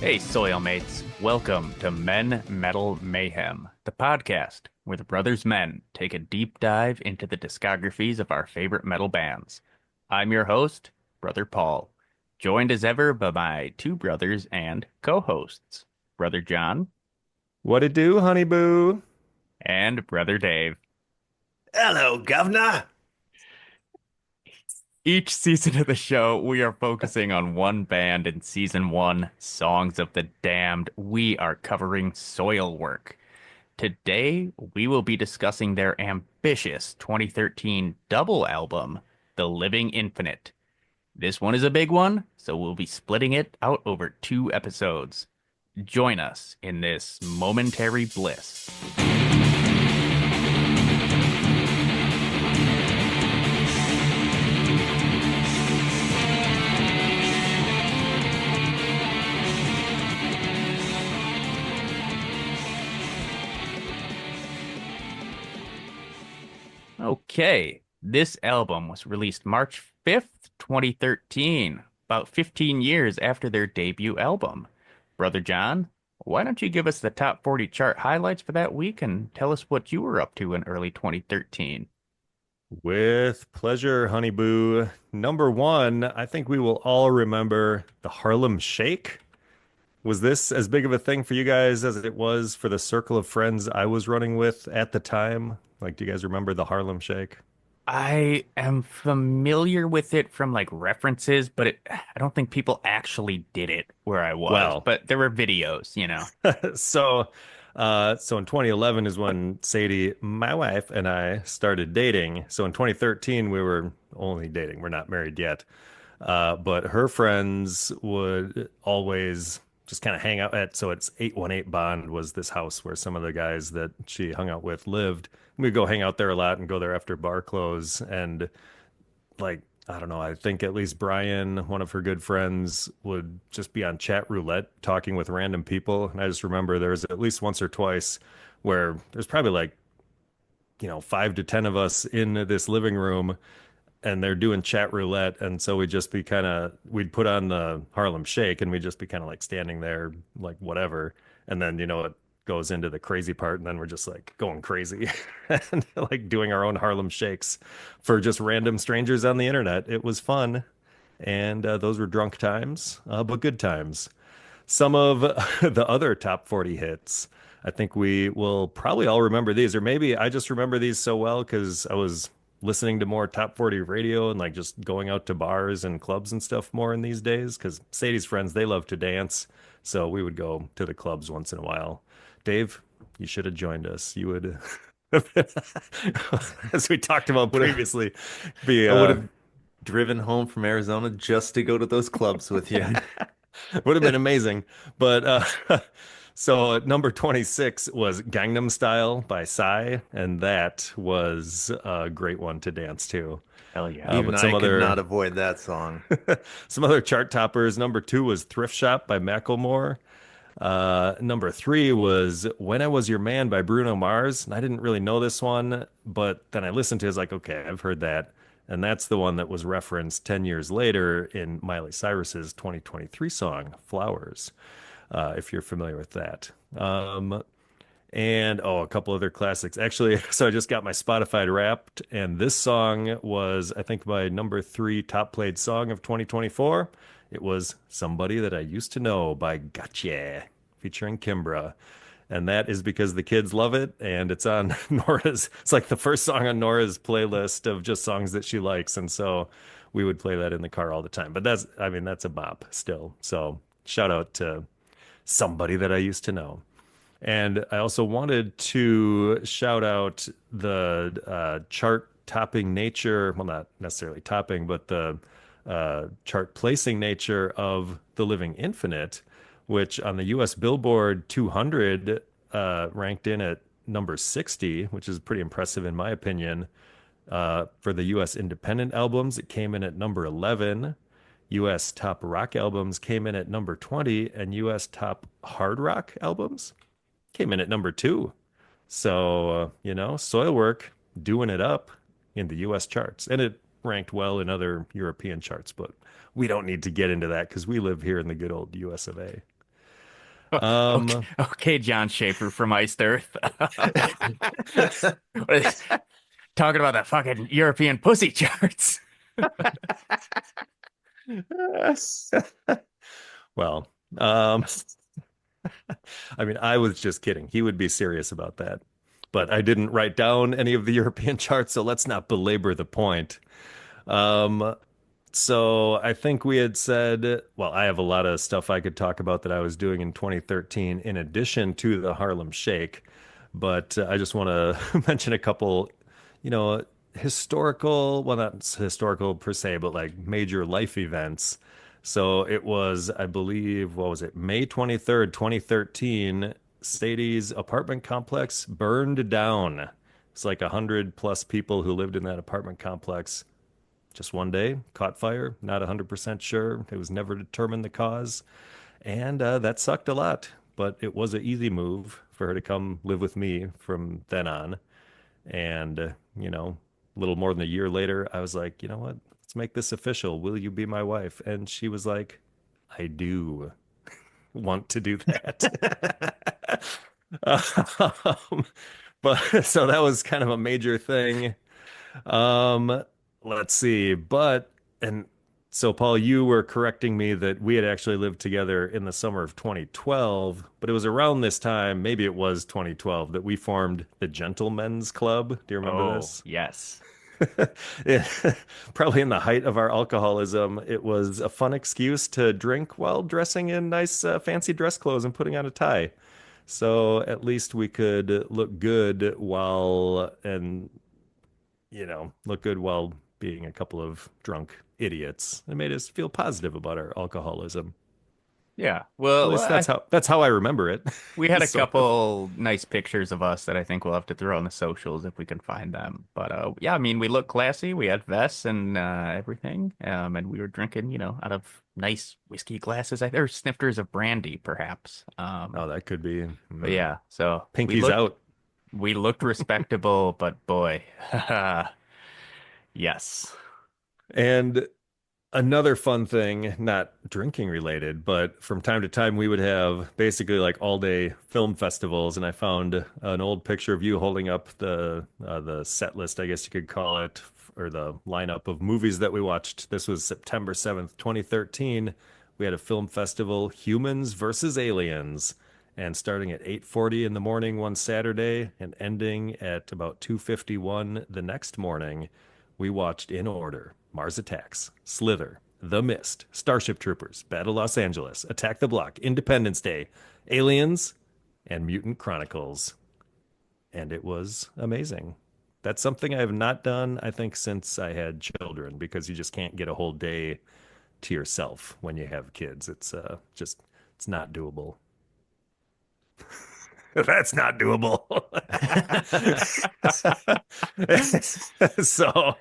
Hey, soil mates. Welcome to Men Metal Mayhem, the podcast where the brothers men take a deep dive into the discographies of our favorite metal bands. I'm your host, Brother Paul, joined as ever by my two brothers and co-hosts, Brother John What it do, honey boo? and Brother Dave. Hello, governor. Each season of the show, we are focusing on one band in season one, Songs of the Damned. We are covering Soilwork. Today, we will be discussing their ambitious 2013 double album, The Living Infinite. This one is a big one, so we'll be splitting it out over two episodes. Join us in this momentary bliss. Okay, this album was released March 5th, 2013, about 15 years after their debut album. Brother John, why don't you give us the top 40 chart highlights for that week and tell us what you were up to in early 2013? With pleasure, honey boo. Number one, I think we will all remember the Harlem Shake. Was this as big of a thing for you guys as it was for the circle of friends I was running with at the time? Like, do you guys remember the Harlem Shake? I am familiar with it from like references, but I don't think people actually did it where I was, Well, but there were videos. so so in 2011 is when Sadie, my wife, and I started dating. So in 2013 we were only dating. We're not married yet. But her friends would always just kind of hang out at, so it's 818 Bond was this house where some of the guys that she hung out with lived. We'd go hang out there a lot and go there after bar close. And like, I don't know, I think at least Brian, one of her good friends, would just be on chat roulette talking with random people. And I just remember there was at least once or twice where there's probably like, 5 to 10 of us in this living room and they're doing chat roulette. And so we'd put on the Harlem Shake and we'd just be kind of like standing there, like whatever. And then, it goes into the crazy part. And then we're just like going crazy and like doing our own Harlem Shakes for just random strangers on the internet. It was fun. And those were drunk times, but good times. Some of the other top 40 hits, I think we will probably all remember these, or maybe I just remember these so well because I was listening to more top 40 radio and like just going out to bars and clubs and stuff more in these days because Sadie's friends, they love to dance. So we would go to the clubs once in a while. Dave, you should have joined us. You would, as we talked about Would have, previously, be I would have driven home from Arizona just to go to those clubs with you. would have been amazing. But so number 26 was Gangnam Style by Psy, and that was a great one to dance to. Hell yeah. Even But I could not avoid that song. some other chart toppers. Number two was Thrift Shop by Macklemore. Number three was When I Was Your Man by Bruno Mars. And I didn't really know this one, but then I listened to it, I was like, okay, I've heard that. And that's the one that was referenced 10 years later in Miley Cyrus's 2023 song, Flowers, if you're familiar with that. And a couple other classics. Actually, so I just got my Spotify Wrapped, and this song was, I think, my number three top played song of 2024. It was Somebody That I Used to Know by Gotcha, featuring Kimbra. And that is because the kids love it, and it's on it's like the first song on Nora's playlist of just songs that she likes. And so we would play that in the car all the time. But that's a bop still. So shout out to Somebody That I Used to Know. And I also wanted to shout out the chart topping nature, well, not necessarily topping, but the chart placing nature of The Living Infinite, which on the US Billboard 200 ranked in at number 60, which is pretty impressive in my opinion. For the US independent albums, it came in at number 11. US top rock albums came in at number 20, and US top hard rock albums came in at number two. So, Soilwork doing it up in the US charts. And it ranked well in other European charts, but we don't need to get into that because we live here in the good old US of A. Okay, Um, okay, John Schaefer from Iced Earth. Talking about the fucking European pussy charts. well, um, I mean, I was just kidding. He would be serious about that. But I didn't write down any of the European charts, so let's not belabor the point. Um, So I think we had said, well, I have a lot of stuff I could talk about that I was doing in 2013 in addition to the Harlem Shake, but I just want to mention a couple, you know, historical, well, not historical per se, but like major life events. So it was, I believe, what was it, May 23rd, 2013, Sadie's apartment complex burned down. It's like 100 plus people who lived in that apartment complex just one day, caught fire, not 100% sure. It was never determined the cause. And that sucked a lot, but it was an easy move for her to come live with me from then on. And, a little more than a year later, I was like, you know what? Let's make this official. Will you be my wife? And she was like, I do want to do that. um, but so that was kind of a major thing. Um, let's see. And so Paul, you were correcting me that we had actually lived together in the summer of 2012, but it was around this time, maybe it was 2012, that we formed the GentleMen's Club. Do you remember Oh, this? yes. Yeah, probably in the height of our alcoholism, it was a fun excuse to drink while dressing in nice, fancy dress clothes and putting on a tie. So at least we could look good look good while being a couple of drunk idiots. It made us feel positive about our alcoholism. Yeah. At Well, least that's how I remember it. we had a Sort of. couple nice pictures of us that I think we'll have to throw on the socials if we can find them. But yeah, I mean, we look classy. We had vests and everything. And we were drinking, out of nice whiskey glasses. Or snifters of brandy, perhaps. Oh, that could be But yeah, so we pinkies looked out. we looked respectable, but boy, yes. And another fun thing, not drinking related, but from time to time we would have basically like all day film festivals, and I found an old picture of you holding up the set list, I guess you could call it, or the lineup of movies that we watched. This was September 7th, 2013. We had a film festival, Humans versus Aliens, and starting at 8:40 in the morning one Saturday and ending at about 2:51 the next morning, we watched in order Mars Attacks, Slither, The Mist, Starship Troopers, Battle Los Angeles, Attack the Block, Independence Day, Aliens, and Mutant Chronicles. And it was amazing. That's something I have not done, I think, since I had children, because you just can't get a whole day to yourself when you have kids. It's not doable. That's not doable. So,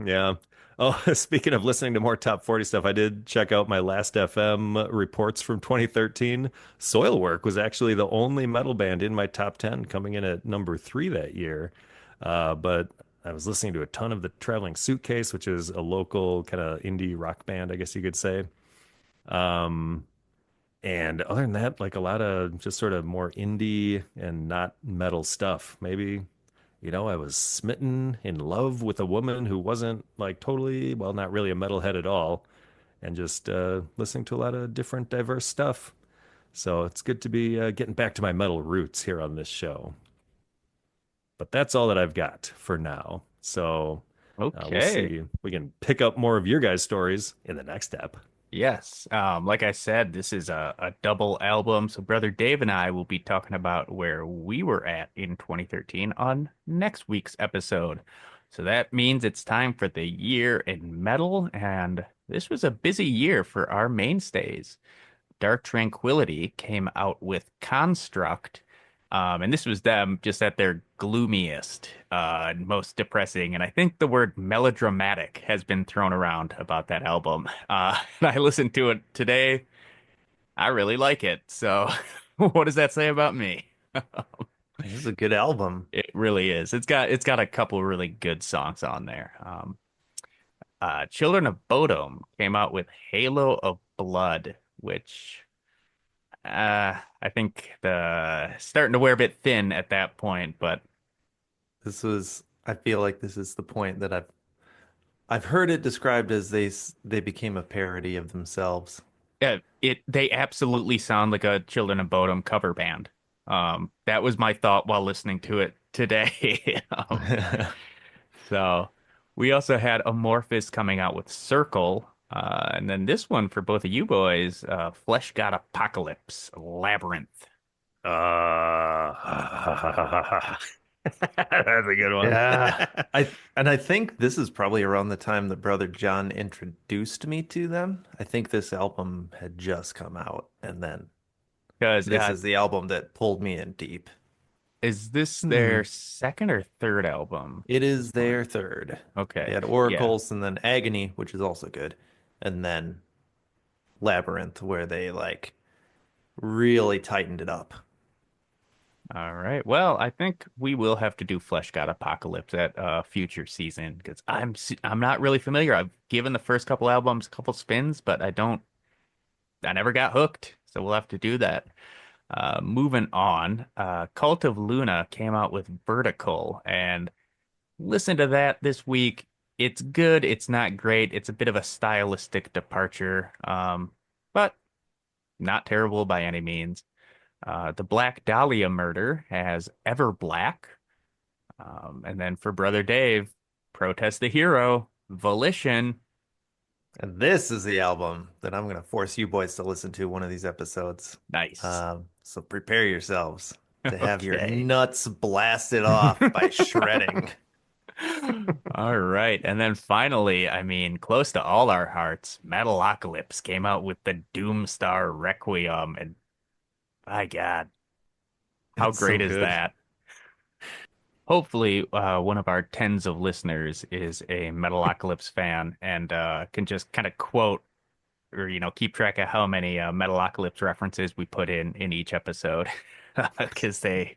yeah. Oh, speaking of listening to more top 40 stuff, I did check out my last FM reports from 2013. Soilwork was actually the only metal band in my top 10, coming in at number 3 that year. But I was listening to a ton of the Traveling Suitcase, which is a local kind of indie rock band, I guess you could say. Um, and other than that, like a lot of just sort of more indie and not metal stuff. Maybe, I was smitten in love with a woman who wasn't like totally, well, not really a metalhead at all, and just listening to a lot of different, diverse stuff. So it's good to be getting back to my metal roots here on this show. But that's all that I've got for now. So we'll Okay. see. We can pick up more of your guys' stories in the next step. Yes. Like I said, this is a double album. So Brother Dave and I will be talking about where we were at in 2013 on next week's episode. So that means it's time for the year in metal, and this was a busy year for our mainstays. Dark Tranquillity came out with Construct. And this was them just at their gloomiest, and most depressing. And I think the word melodramatic has been thrown around about that album. And I listened to it today. I really like it. So what does that say about me? This is a good album. It really is. It's got a couple really good songs on there. Children of Bodom came out with Halo of Blood, which I think the starting to wear a bit thin at that point, but I feel like this is the point that I've heard it described as they became a parody of themselves. they absolutely sound like a Children of Bodom cover band. That was my thought while listening to it today. So we also had Amorphous coming out with Circle. And then this one for both of you boys, Flesh God Apocalypse, Labyrinth. That's a good one. Yeah. I think this is probably around the time that Brother John introduced me to them. I think this album had just come out, and then Because this is the album that pulled me in deep. is this Hmm. their second or third album? It This is one. their third. They Okay. had Yeah. Oracles and then Agony, which is also good, and then Labyrinth, where they like really tightened it up. All right. Well, I think we will have to do Flesh God Apocalypse at a future season because I'm not really familiar. I've given the first couple albums a couple spins, but I never got hooked. So we'll have to do that. Moving on, Cult of Luna came out with Vertical, and listen to that this week. It's good. It's not great. It's a bit of a stylistic departure, but not terrible by any means. The Black Dahlia Murder has Ever Black. And then for Brother Dave, Protest the Hero, Volition. And this is the album that I'm going to force you boys to listen to one of these episodes. Nice. So prepare yourselves to have your Okay. nuts blasted off by shredding. All right. And then finally, I mean, close to all our hearts, Metalocalypse came out with the Doomstar Requiem. And my God, how It's so great is good. that? Hopefully, one of our tens of listeners is a Metalocalypse fan and can just kind of quote or keep track of how many Metalocalypse references we put in each episode because they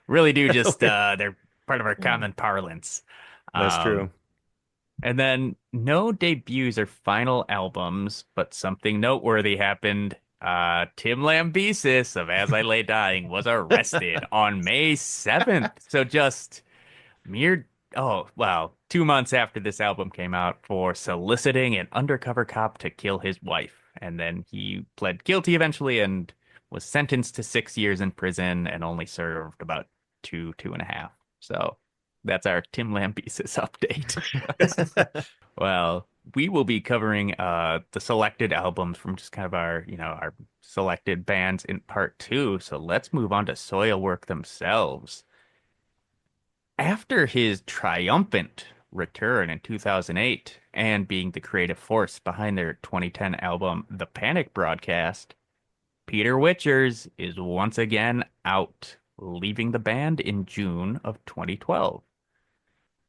really do just they're part of our common parlance. That's Um, true. and then no debuts or final albums, but something noteworthy happened. Tim Lambesis of As I Lay Dying was arrested on May 7th. So just mere, oh, wow, 2 months after this album came out for soliciting an undercover cop to kill his wife. And then he pled guilty eventually and was sentenced to 6 years in prison and only served about two and a half. So that's our Tim Lambesis update. Well, we will be covering the selected albums from just kind of our selected bands in part two. So let's move on to Soilwork themselves. After his triumphant return in 2008 and being the creative force behind their 2010 album The Panic Broadcast, Peter Witchers is once again out, leaving the band in June of 2012.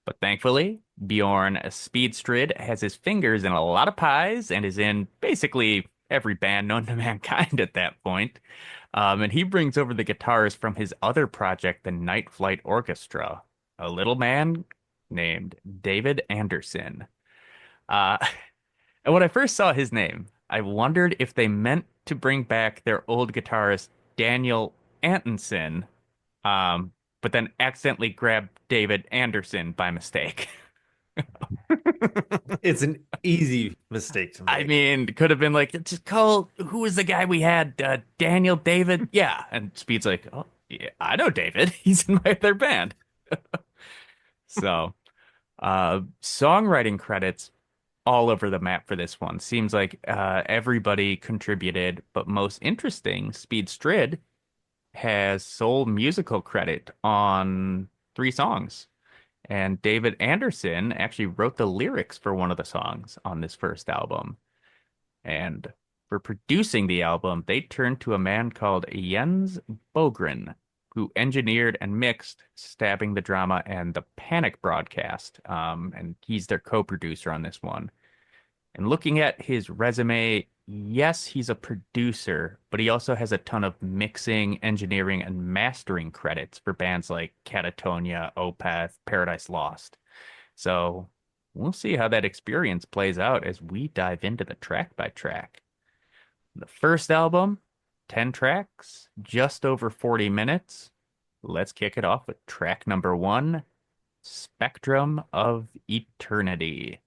But thankfully, Bjorn Speedstrid has his fingers in a lot of pies and is in basically every band known to mankind at that point. And he brings over the guitars from his other project, the Night Flight Orchestra, a little man named David Andersson. Uh, and when I first saw his name, I wondered if they meant to bring back their old guitarist, Daniel Antonsson, um, but then accidentally grabbed David Anderson by mistake. It's an easy mistake to I make. mean, could have been like, just call, who was the guy we had? Daniel David? Yeah. And Speed's like, oh, yeah, I know David. He's in my other band. So, songwriting credits all over the map for this one. Seems like everybody contributed, but most interesting, Speed Strid has sole musical credit on three songs. And David Anderson actually wrote the lyrics for one of the songs on this first album. And for producing the album, they turned to a man called Jens Bogren, who engineered and mixed Stabbing the Drama and The Panic Broadcast. And he's their co-producer on this one. And looking at his resume, yes, he's a producer, but he also has a ton of mixing, engineering, and mastering credits for bands like Catatonia, Opeth, Paradise Lost. So we'll see how that experience plays out as we dive into the track by track. The first album, 10 tracks, just over 40 minutes. Let's kick it off with track number one, Spectrum of Eternity.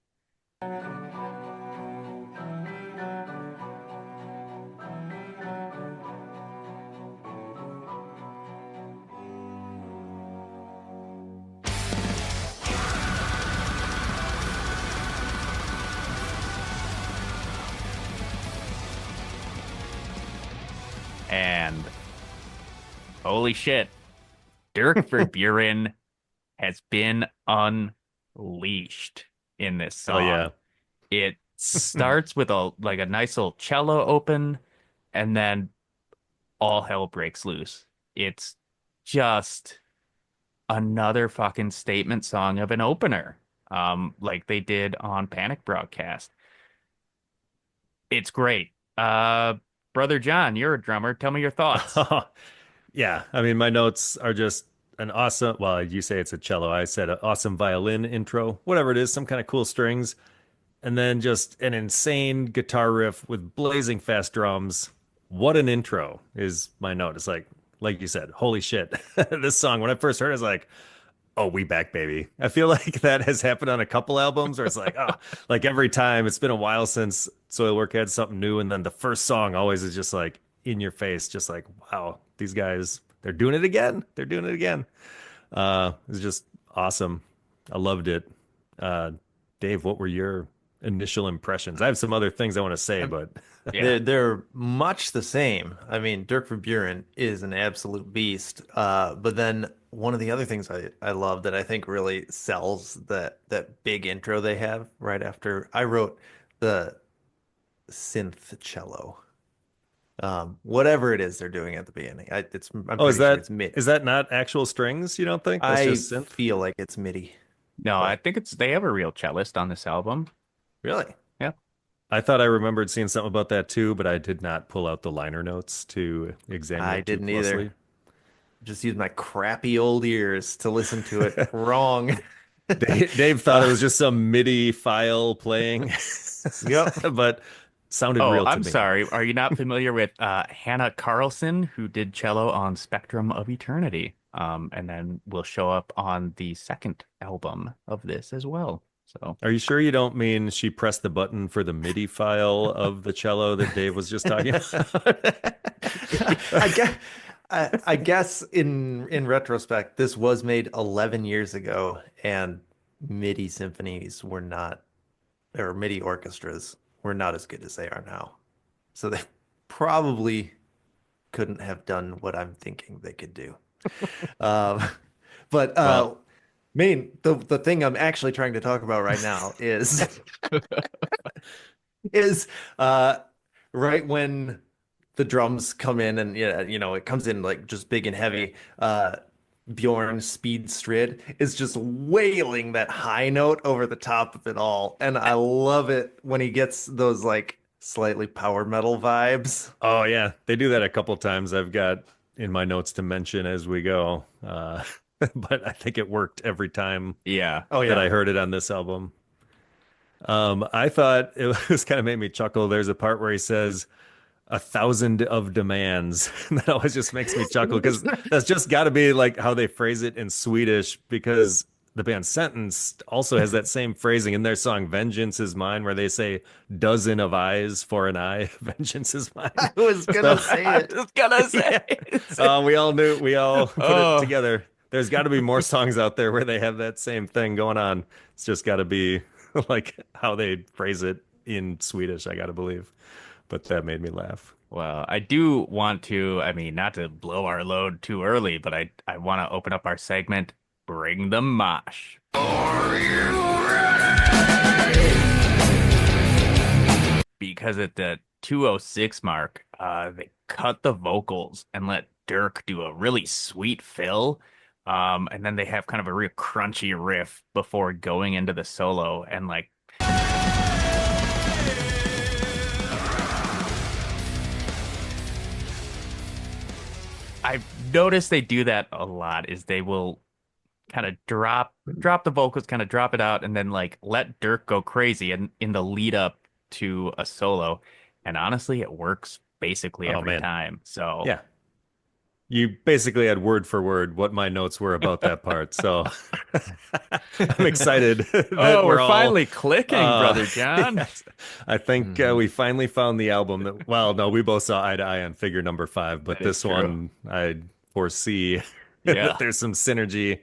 And holy shit, Dirk Verburen has been unleashed in this Oh song. yeah. It starts with a nice little cello open, and then all hell breaks loose. It's just another fucking statement song of an opener, like they did on Panic Broadcast. It's great. Brother John, you're a drummer. Tell me your thoughts. Yeah, I mean, my notes are just an awesome, well, you say it's a cello. I said an awesome violin intro, whatever it is, some kind of cool strings, and then just an insane guitar riff with blazing fast drums. What an intro is my note. It's like you said, holy shit. This song, when I first heard it, I was like, oh, we back, baby. I feel like that has happened on a couple albums where it's like, oh, like every time it's been a while since Soilwork had something new. And then the first song always is just like in your face, just like, wow, these guys, they're doing it again. They're doing it again. It's just awesome. I loved it. Uh, Dave, what were your initial impressions? I have some other things I want to say, but Yeah. They're much the same. I mean, Dirk Verburen is an absolute beast. But then one of the other things I love that I think really sells that big intro they have right after I wrote the synth cello. Whatever it is they're doing at the beginning. I'm oh, pretty sure it's MIDI. is that not actual strings? You don't think that's I just synth? feel like it's MIDI, No, I but think they have a real cellist on this album. really, Yeah. I thought I remembered seeing something about that too, but I did not pull out the liner notes to examine I it too didn't either. closely. Just use my crappy old ears to listen to it wrong. Dave thought it Uh, was just some MIDI file playing, yep. but sounded Oh, real to I'm me. sorry. Are you not familiar with Hannah Carlson, who did cello on Spectrum of Eternity? And then will show up on the second album of this as well. So, Are you sure you don't mean she pressed the button for the MIDI file of the cello that Dave was just talking about? I guess I guess in retrospect, this was made 11 years ago, and MIDI symphonies were not, or MIDI orchestras were not as good as they are now. So they probably couldn't have done what I'm thinking they could do. Um, but Well, the thing I'm actually trying to talk about right now is uh right when the drums come in and yeah, it comes in like just big and heavy. Bjorn Speedstrid is just wailing that high note over the top of it all. And I love it when he gets those like slightly power metal vibes. oh yeah, they do that a couple times. I've got in my notes to mention as we go. But I think it worked every time yeah. Oh that yeah. I heard it on this album. I thought it was kind of made me chuckle. There's a part where he says 1,000 of demands. That always just makes me chuckle because that's just got to be like how they phrase it in Swedish because the band Sentence also has that same phrasing in their song Vengeance is Mine where they say dozen of eyes for an eye. Vengeance is mine. I was So gonna say I it. was gonna say. yeah. We all put it Oh, together. There's got to be more songs out there where they have that same thing going on. It's just got to be like how they phrase it in Swedish, I got to believe. But that made me laugh. well, I do want to, I mean, not to blow our load too early, but I want to open up our segment, Bring the Mosh. Because at the 206 mark, they cut the vocals and let Dirk do a really sweet fill. And then they have kind of a real crunchy riff before going into the solo. And like, I've noticed they do that a lot, is they will kind of drop the vocals, kind of drop it out, and then like let Dirk go crazy in the lead up to a solo. And honestly, it works basically Oh every man. time. So, Yeah. You basically had word for word what my notes were about that part. So I'm excited that oh, we're we're all finally clicking, brother John. yes. I think Mhm. we finally found the album that, well, no, we both saw eye to eye on figure number five, That but is this true. one I foresee that Yeah. there's some synergy.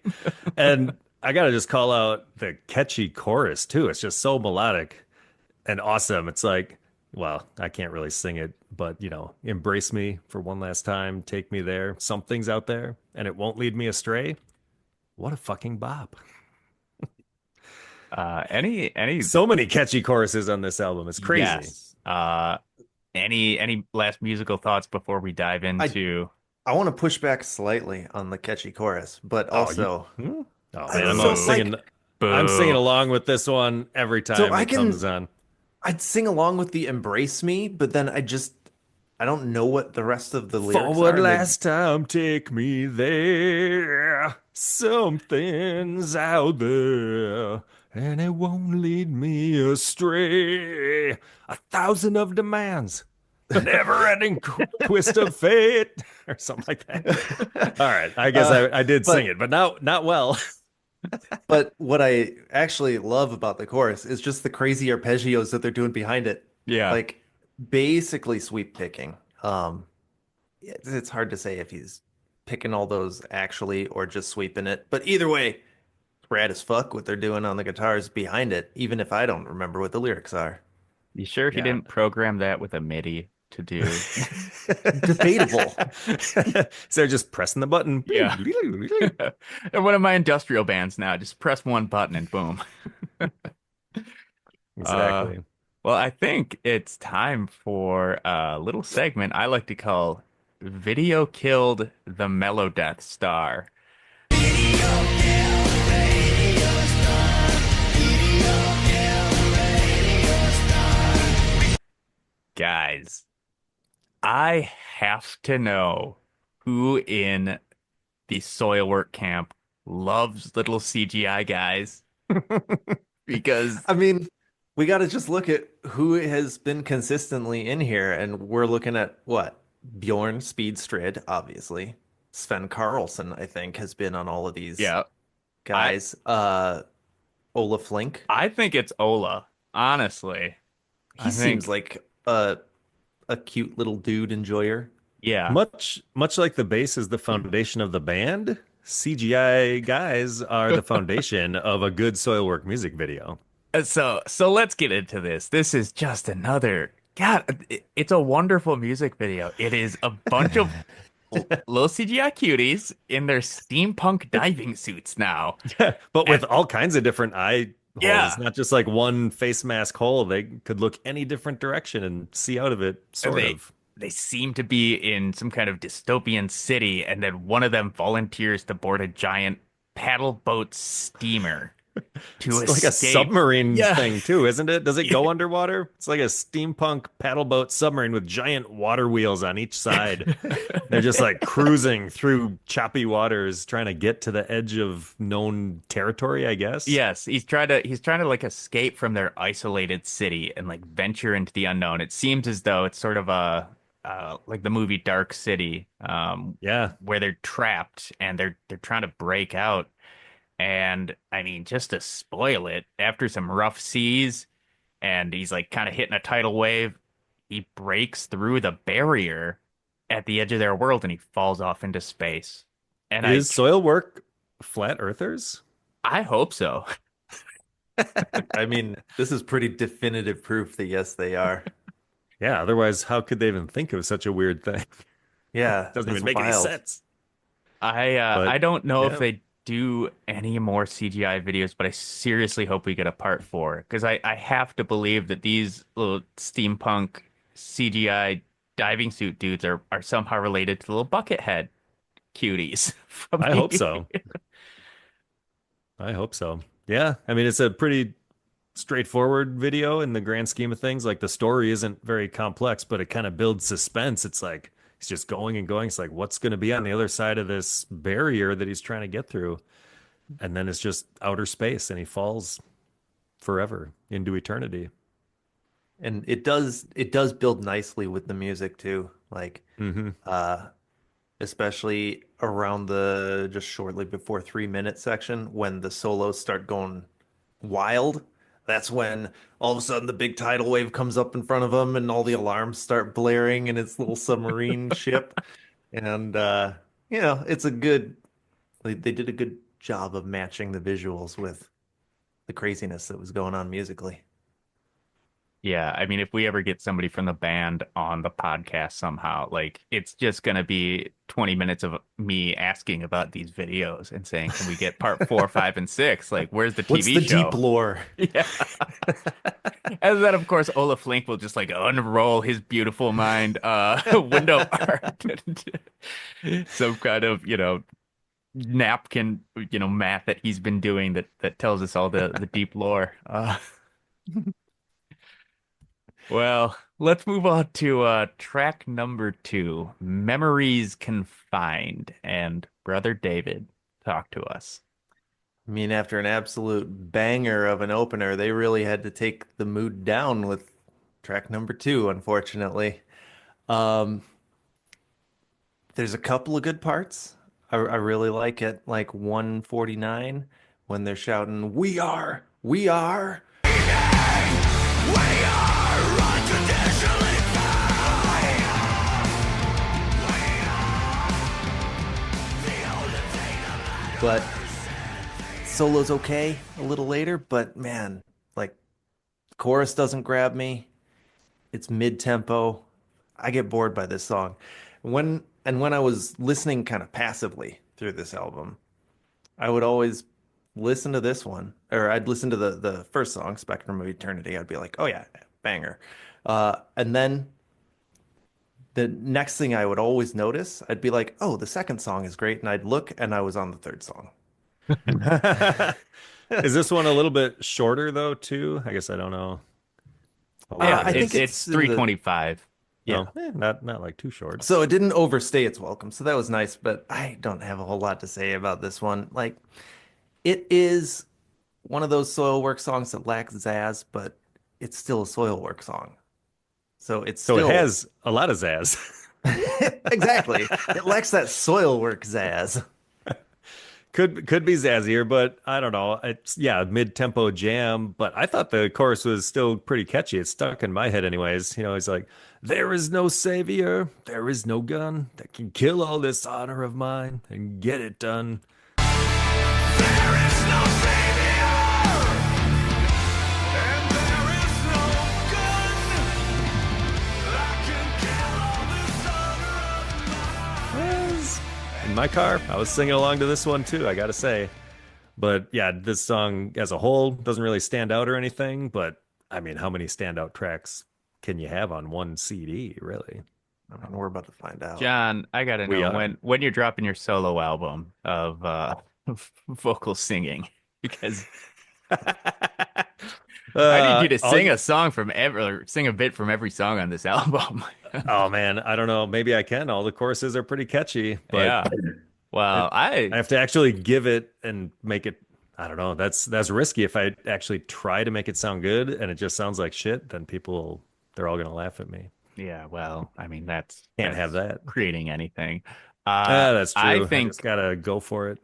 And I gotta just call out the catchy chorus too. It's just so melodic and awesome. It's like, well, I can't really sing it, but embrace me for one last time, take me there. Something's out there, and it won't lead me astray. What a fucking bop. Any So many catchy choruses on this album. It's crazy. yes. Any last musical thoughts before we dive I into I want to push back slightly on the catchy chorus, but Oh, you also hmm? Oh man, I'm so boo, like singing boo. along with this one every so time I it comes can on. I'd sing along with the Embrace Me, but then I don't know what the rest of the lyrics are, Forward and last time, take me there. Something's out there, and it won't lead me astray. A thousand of demands, a never-ending twist of fate, or something like that. All right, I guess uh, I did sing but it, but not well. what I actually love about the chorus is just the crazy arpeggios that they're doing behind it, Yeah. like basically sweep picking. It's hard to say if he's picking all those actually or just sweeping it, but either way, rad as fuck what they're doing on the guitars behind it, even if I don't remember what the lyrics are. You sure he Yeah. didn't program that with a MIDI to do? Debatable. So they're just pressing the button. Yeah. And one of my industrial bands now, just press one button and boom. Uh, Exactly. well, I think it's time for a little segment I like to call Video Killed the Melodeath Star. Guys, I have to know who in the Soilwork camp loves little CGI guys because I mean, we got to just look at who has been consistently in here, and we're looking at what? Bjorn Speedstrid, obviously. Sven Karlsson, I think, has been on all of these yeah, I guys. Ola Flink. I think it's Ola. Honestly, He I seems think like a cute little dude enjoyer. yeah. Much like the bass is the foundation of the band, CGI guys are the foundation of a good Soilwork music video. So let's get into this. This is just another God. It's a wonderful music video. It is a bunch of little CGI cuties in their steampunk diving suits now. But And with all kinds of different eye holes, yeah, not just like one face mask hole. They could look any different direction and see out of it, sort they of. they seem to be in some kind of dystopian city, and then one of them volunteers to board a giant paddle boat steamer to It's like a escape. submarine Yeah. thing too, isn't it? Does it go underwater? It's like a steampunk paddle boat submarine with giant water wheels on each side. They're just like cruising through choppy waters, trying to get to the edge of known territory, I guess. Yes, he's trying to like escape from their isolated city and like venture into the unknown. It seems as though it's sort of a like the movie Dark City, Yeah. where they're trapped and they're trying to break out. And I mean, just to spoil it, after some rough seas and he's like kind of hitting a tidal wave, he breaks through the barrier at the edge of their world and he falls off into space. And Is soil work flat earthers? I hope so. I mean, this is pretty definitive proof that yes, they are. Yeah, otherwise, how could they even think of such a weird thing? Yeah, Doesn't that's even make any wild. sense. I But don't know if yeah, they do any more CGI videos, but I seriously hope we get a part four because I have to believe that these little steampunk CGI diving suit dudes are somehow related to the little bucket head cuties from I hope the so. I hope so. Yeah, I mean, it's a pretty straightforward video in the grand scheme of things. Like the story isn't very complex, but it kind of builds suspense. It's like he's just going and going. It's like, what's going to be on the other side of this barrier that he's trying to get through? And then it's just outer space and he falls forever into eternity. And it does build nicely with the music too. Like Hmm. uh especially around the just shortly before 3 minute section when the solos start going wild. That's when all of a sudden the big tidal wave comes up in front of them and all the alarms start blaring in its little submarine ship. And it's a good they did a good job of matching the visuals with the craziness that was going on musically. Yeah, I mean, if we ever get somebody from the band on the podcast somehow, like it's just gonna be 20 minutes of me asking about these videos and saying, can we get part four, five, and six? Like, where's the What's TV the deep show? lore? Yeah. And then of course Olaf Flink will just like unroll his beautiful mind window art and some kind of, napkin, math that he's been doing that tells us all the deep lore. Well, let's move on to track number two, Memories Confined. And Brother David, talk to us. I mean, after an absolute banger of an opener, they really had to take the mood down with track number two, unfortunately. Um, there's a couple of good parts. I really like it, like 149 when they're shouting, we are. But solo's okay a little later, but man, like chorus doesn't grab me. It's mid-tempo. I get bored by this song. When I was listening kind of passively through this album, I would always listen to this one, or I'd listen to the first song, Spectrum of Eternity. I'd be like, oh yeah, banger. And then the next thing I would always notice, I'd be like, oh, the second song is great, and I'd look, and I was on the third song. Is this one a little bit shorter though, too? I guess I don't know how long Yeah, it I think it's is. it's it's in the 325. yeah. No, not like too short. So it didn't overstay its welcome. So that was nice, but I don't have a whole lot to say about this one. Like it is one of those Soilwork songs that lacks zazz, but it's still a Soilwork song. So it's So it still has a lot of zazz. exactly. It lacks that Soilwork zazz. Could be zazzier, but I don't know. It's yeah, mid-tempo jam, but I thought the chorus was still pretty catchy. It stuck in my head anyways. He's like, "There is no savior, there is no gun that can kill all this honor of mine and get it done." Yes. In my car, I was singing along to this one too, I gotta say. But yeah, this song as a whole doesn't really stand out or anything. But I mean, how many standout tracks can you have on one CD, really? I mean, we're about to find out. John, I gotta We know are. when you're dropping your solo album of vocal singing because I need you to sing I'll, a song from every or sing a bit from every song on this album. oh man, I don't know. Maybe I can. All the choruses are pretty catchy, but Yeah. Well, it, I have to actually give it and make it. I don't know. That's risky. If I actually try to make it sound good and it just sounds like shit, then they're all gonna laugh at me. yeah, well, I mean that's Can't have that. creating anything. Ah, that's I true. I just think gotta go for it.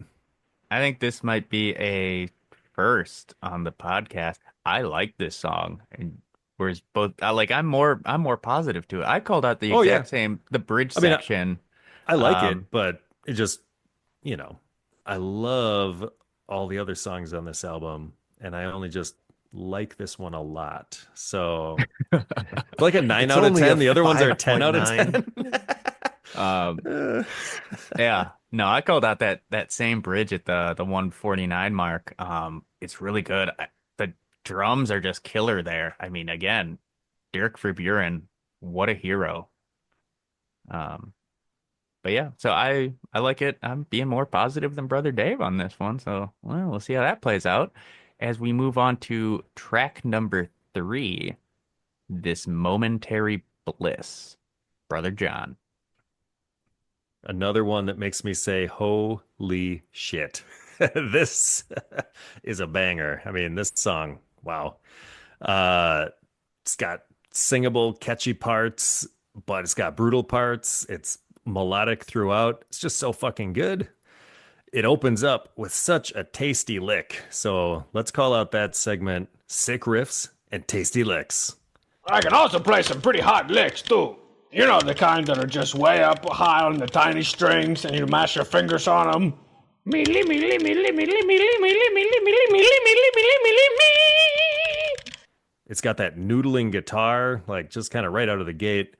I think this might be a first on the podcast. I like this song, and whereas both I'm more positive to it. I called out the Oh yeah. exact same the bridge I mean, section. I like Um, it, but it just, you know, I love all the other songs on this album, and I only just like this one a lot. So it's like a 9 It's out of only a 10. The other ones are a 10 out of 5.9. 10. um, yeah, no, I called out that same bridge at the 149 mark. It's really good. The drums are just killer there. I mean, again, Dirk Verburen, what a hero. Um, but yeah, so I like it. I'm being more positive than Brother Dave on this one. So well, we'll see how that plays out as we move on to track number three, This Momentary Bliss. Brother John. Another one that makes me say, holy shit. This is a banger. I mean, this song, wow. Uh, it's got singable, catchy parts, but it's got brutal parts. It's melodic throughout. It's just so fucking good. It opens up with such a tasty lick. So let's call out that segment Sick Riffs and Tasty Licks. I can also play some pretty hot licks, too. You know, the kind that are just way up high on the tiny strings and you mash your fingers on them. It's got that noodling guitar, like just kind of right out of the gate.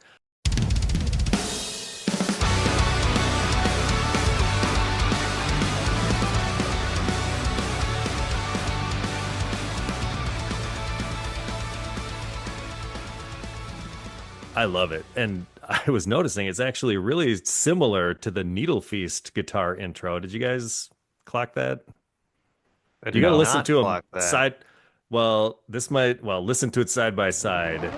I love it. And I was noticing it's actually really similar to the Needle Feast guitar intro. Did you guys clock that? I You got to did listen not to them clock that. side. Well, listen to it side by side.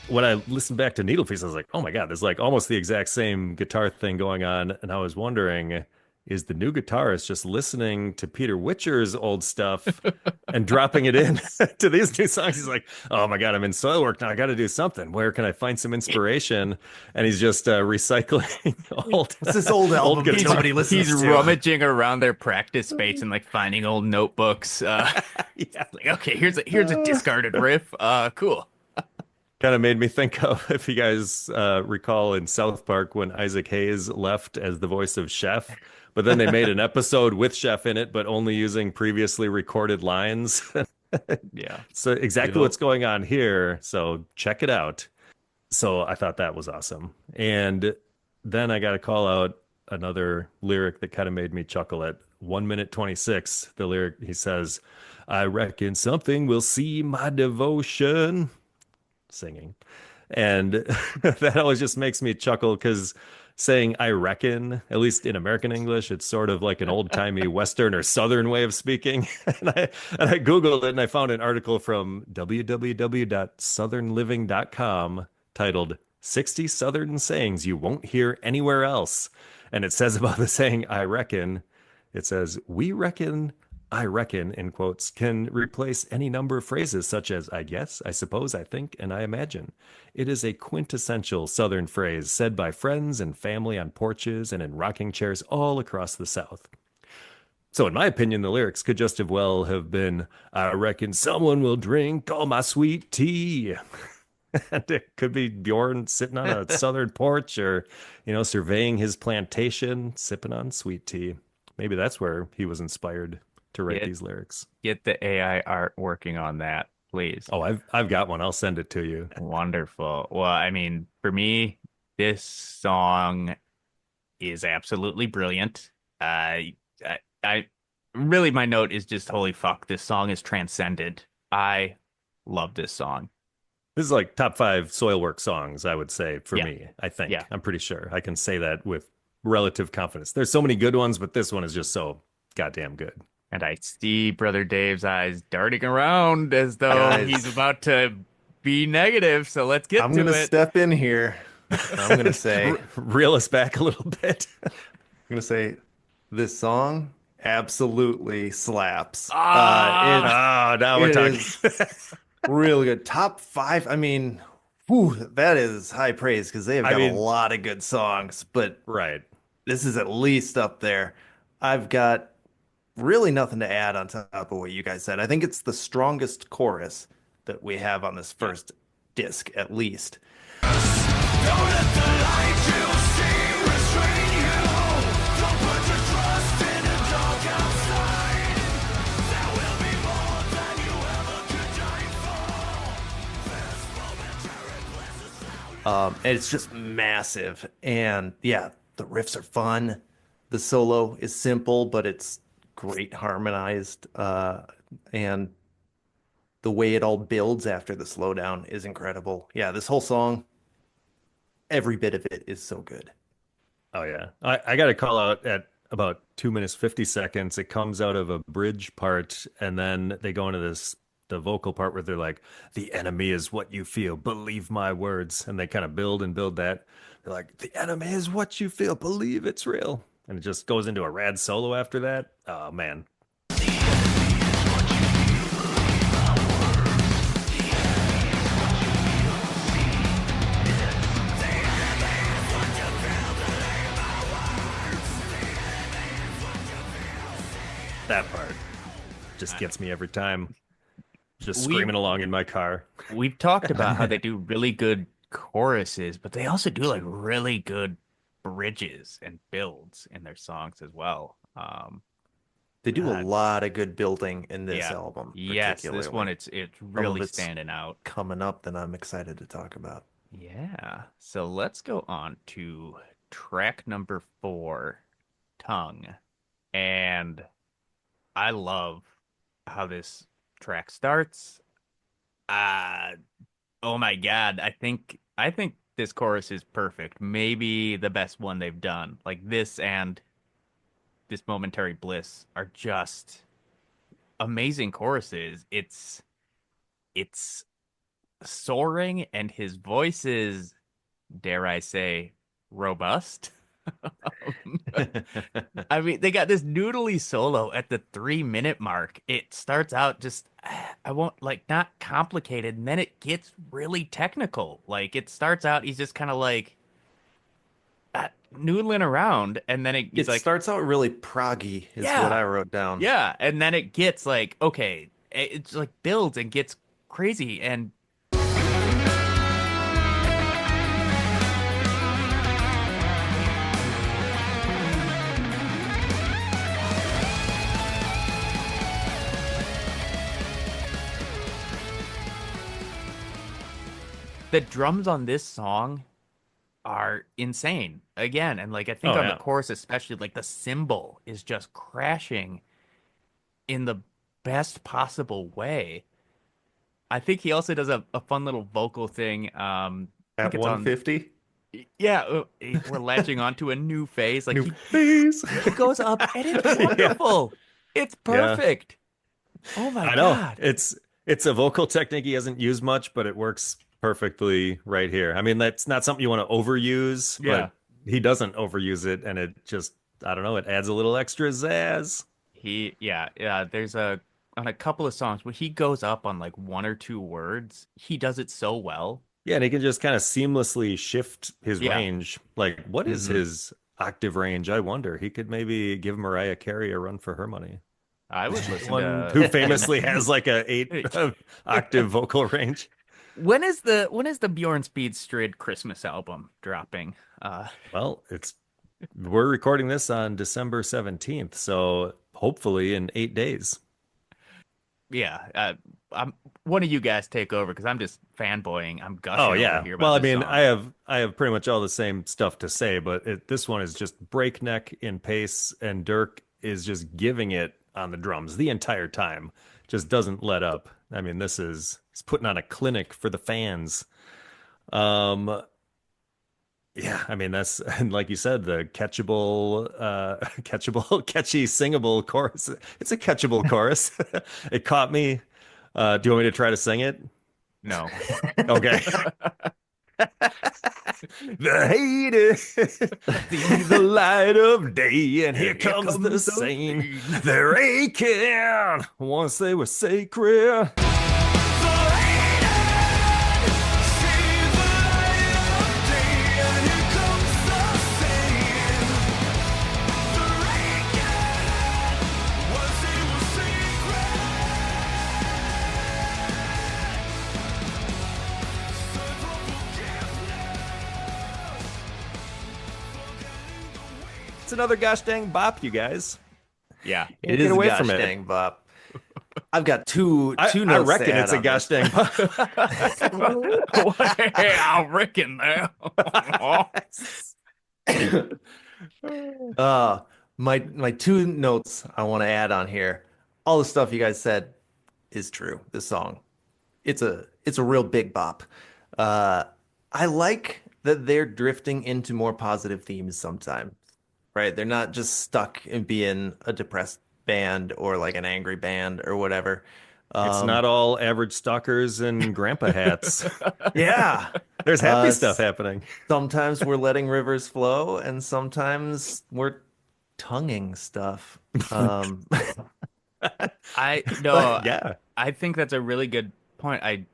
When I listened back to Needle Feast, I was like, oh my God, there's like almost the exact same guitar thing going on. And I was wondering, is the new guitarist just listening to Peter Witcher's old stuff and dropping it in to these new songs? He's like, oh my God, I'm in Soilwork now. I got to do something. Where can I find some inspiration? And he's just recycling old, What's this old album that guitar. nobody listens He's to? rummaging around their practice space and like finding old notebooks. Yeah. Like, okay, here's a discarded riff. Cool. Kind of made me think of, if you guys recall in South Park when Isaac Hayes left as the voice of Chef, but then they made an episode with Chef in it, but only using previously recorded lines. Yeah. So exactly Yep. what's going on here. So check it out. So I thought that was awesome. And then I got to call out another lyric that kind of made me chuckle at 1 minute 26. The lyric, he says, I reckon something will see my devotion. Singing. And that always just makes me chuckle because saying I reckon, at least in American English, it's sort of like an old-timey Western or Southern way of speaking. And I Googled it and I found an article from www.southernliving.com titled 60 Southern Sayings You Won't Hear Anywhere Else. And it says about the saying I reckon, it says, we reckon I reckon, in quotes, can replace any number of phrases such as I guess, I suppose, I think, and I imagine. It is a quintessential Southern phrase said by friends and family on porches and in rocking chairs all across the South. So in my opinion, the lyrics could just as well have been, I reckon someone will drink all my sweet tea. And it could be Bjorn sitting on a Southern porch or, surveying his plantation, sipping on sweet tea. Maybe that's where he was inspired to write these lyrics. Get the AI art working on that, please. Oh, I've got one. I'll send it to you. Wonderful. Well, I mean, for me, this song is absolutely brilliant. I really, my note is just holy fuck, this song is transcended. I love this song. This is like top 5 Soilwork songs, I would say, for Yeah. me. I think. Yeah. I'm pretty sure I can say that with relative confidence. There's so many good ones, but this one is just so goddamn good. And I see Brother Dave's eyes darting around as though Guys. he's about to be negative. So let's get I'm to gonna it. step in here. I'm gonna say, Reel us back a little bit. this song absolutely slaps. Oh, now we're it talking. is really good. Top 5. I mean, whew, that is high praise because they have got a lot of good songs, but Right. this is at least up there. I've got really nothing to add on top of what you guys said. I think it's the strongest chorus that we have on this first disc, at least. Don't let the light you see restrain you. Don't put your trust in a dog outside. There will be more than you ever could die for. This momentary bliss is found. And it's just massive. And yeah, the riffs are fun. The solo is simple, but it's great harmonized. And the way it all builds after the slowdown is incredible. Yeah, this whole song, every bit of it is so good. Oh yeah. I got to call out at about 2 minutes 50 seconds. It comes out of a bridge part, and then they go into this the vocal part where they're like, "The enemy is what you feel. Believe my words," and they kind of build and build that. They're like, "The enemy is what you feel. Believe it's real," and it just goes into a rad solo after that. Oh man, that part just gets me every time. Just We screaming along in my car. we've talked about how they do really good choruses, but they also do like really good bridges and builds in their songs as well. They do a Uh, lot of good building in this yeah. album, Yes, this one particularly. it's Some of really it's standing out. coming up that I'm excited to talk about. Yeah. So let's go on to track number 4, Tongue. And I love how this track starts. Uh oh my God. I think this chorus is perfect. Maybe the best one they've done. Like this and this momentary bliss are just amazing choruses. It's soaring and his voice is, dare I say, robust. I mean, they got this noodly solo at the 3 minute mark. It starts out just, I won't like not complicated, and then it gets really technical. Like it starts out, he's just kind of like noodling around, and then he's It like, starts out really proggy, is what yeah, I wrote down. yeah, and then it gets like, okay, it's like builds and gets crazy, and the drums on this song are insane again. And like I think Oh on the yeah. chorus especially, like the cymbal is just crashing in the best possible way. I think he also does a fun little vocal thing. I think At it's on, 150, yeah, we're latching onto a new phase. Like new he phase. he goes up and it's Yeah. wonderful. It's Yeah. perfect. Oh my I know. God. It's a vocal technique he hasn't used much, but it works perfectly right here. I mean, that's not something you want to overuse, Yeah. but he doesn't overuse it, and it just, I don't know, it adds a little extra zazz. Yeah. There's a on a couple of songs when he goes up on like one or two words, he does it so well. Yeah, and he can just kind of seamlessly shift his Yeah. range. Like, what is Hmm. his octave range? I wonder. He could maybe give Mariah Carey a run for her money. I would listen One to who famously has like a eight octave vocal range. when is the Bjorn Speed Strid Christmas album dropping? Well, we're recording this on December 17th, so hopefully in 8 days. Yeah, I'm one of you guys take over because I'm just fanboying. I'm Oh gushing over yeah. here Well, about I this mean, song. I have pretty much all the same stuff to say, but this one is just breakneck in pace, and Dirk is just giving it on the drums the entire time. Just doesn't let up. I mean, he's putting on a clinic for the fans. Um, yeah, I mean that's and like you said, the catchy, singable chorus. It's a catchable chorus. It caught me. Do you want me to try to sing it? No. Okay. The hate is see the light of day, and here comes the scene. They're aching once they were sacred. It's another gosh dang bop, you guys. Yeah. It Get is a away gosh from it. dang bop. I've got two I notes to reckon add it's a on gosh this. dang bop. I reckon now. Uh, my two notes I want to add on here. All the stuff you guys said is true. This song, it's a real big bop. Uh, I like that they're drifting into more positive themes sometimes, right? They're not just stuck in being a depressed band or like an angry band or whatever. It's not all average stalkers and grandpa hats. Yeah. There's happy stuff S happening. Sometimes we're letting rivers flow, and sometimes we're tonguing stuff. Um, I no, but Yeah. I think that's a really good point. I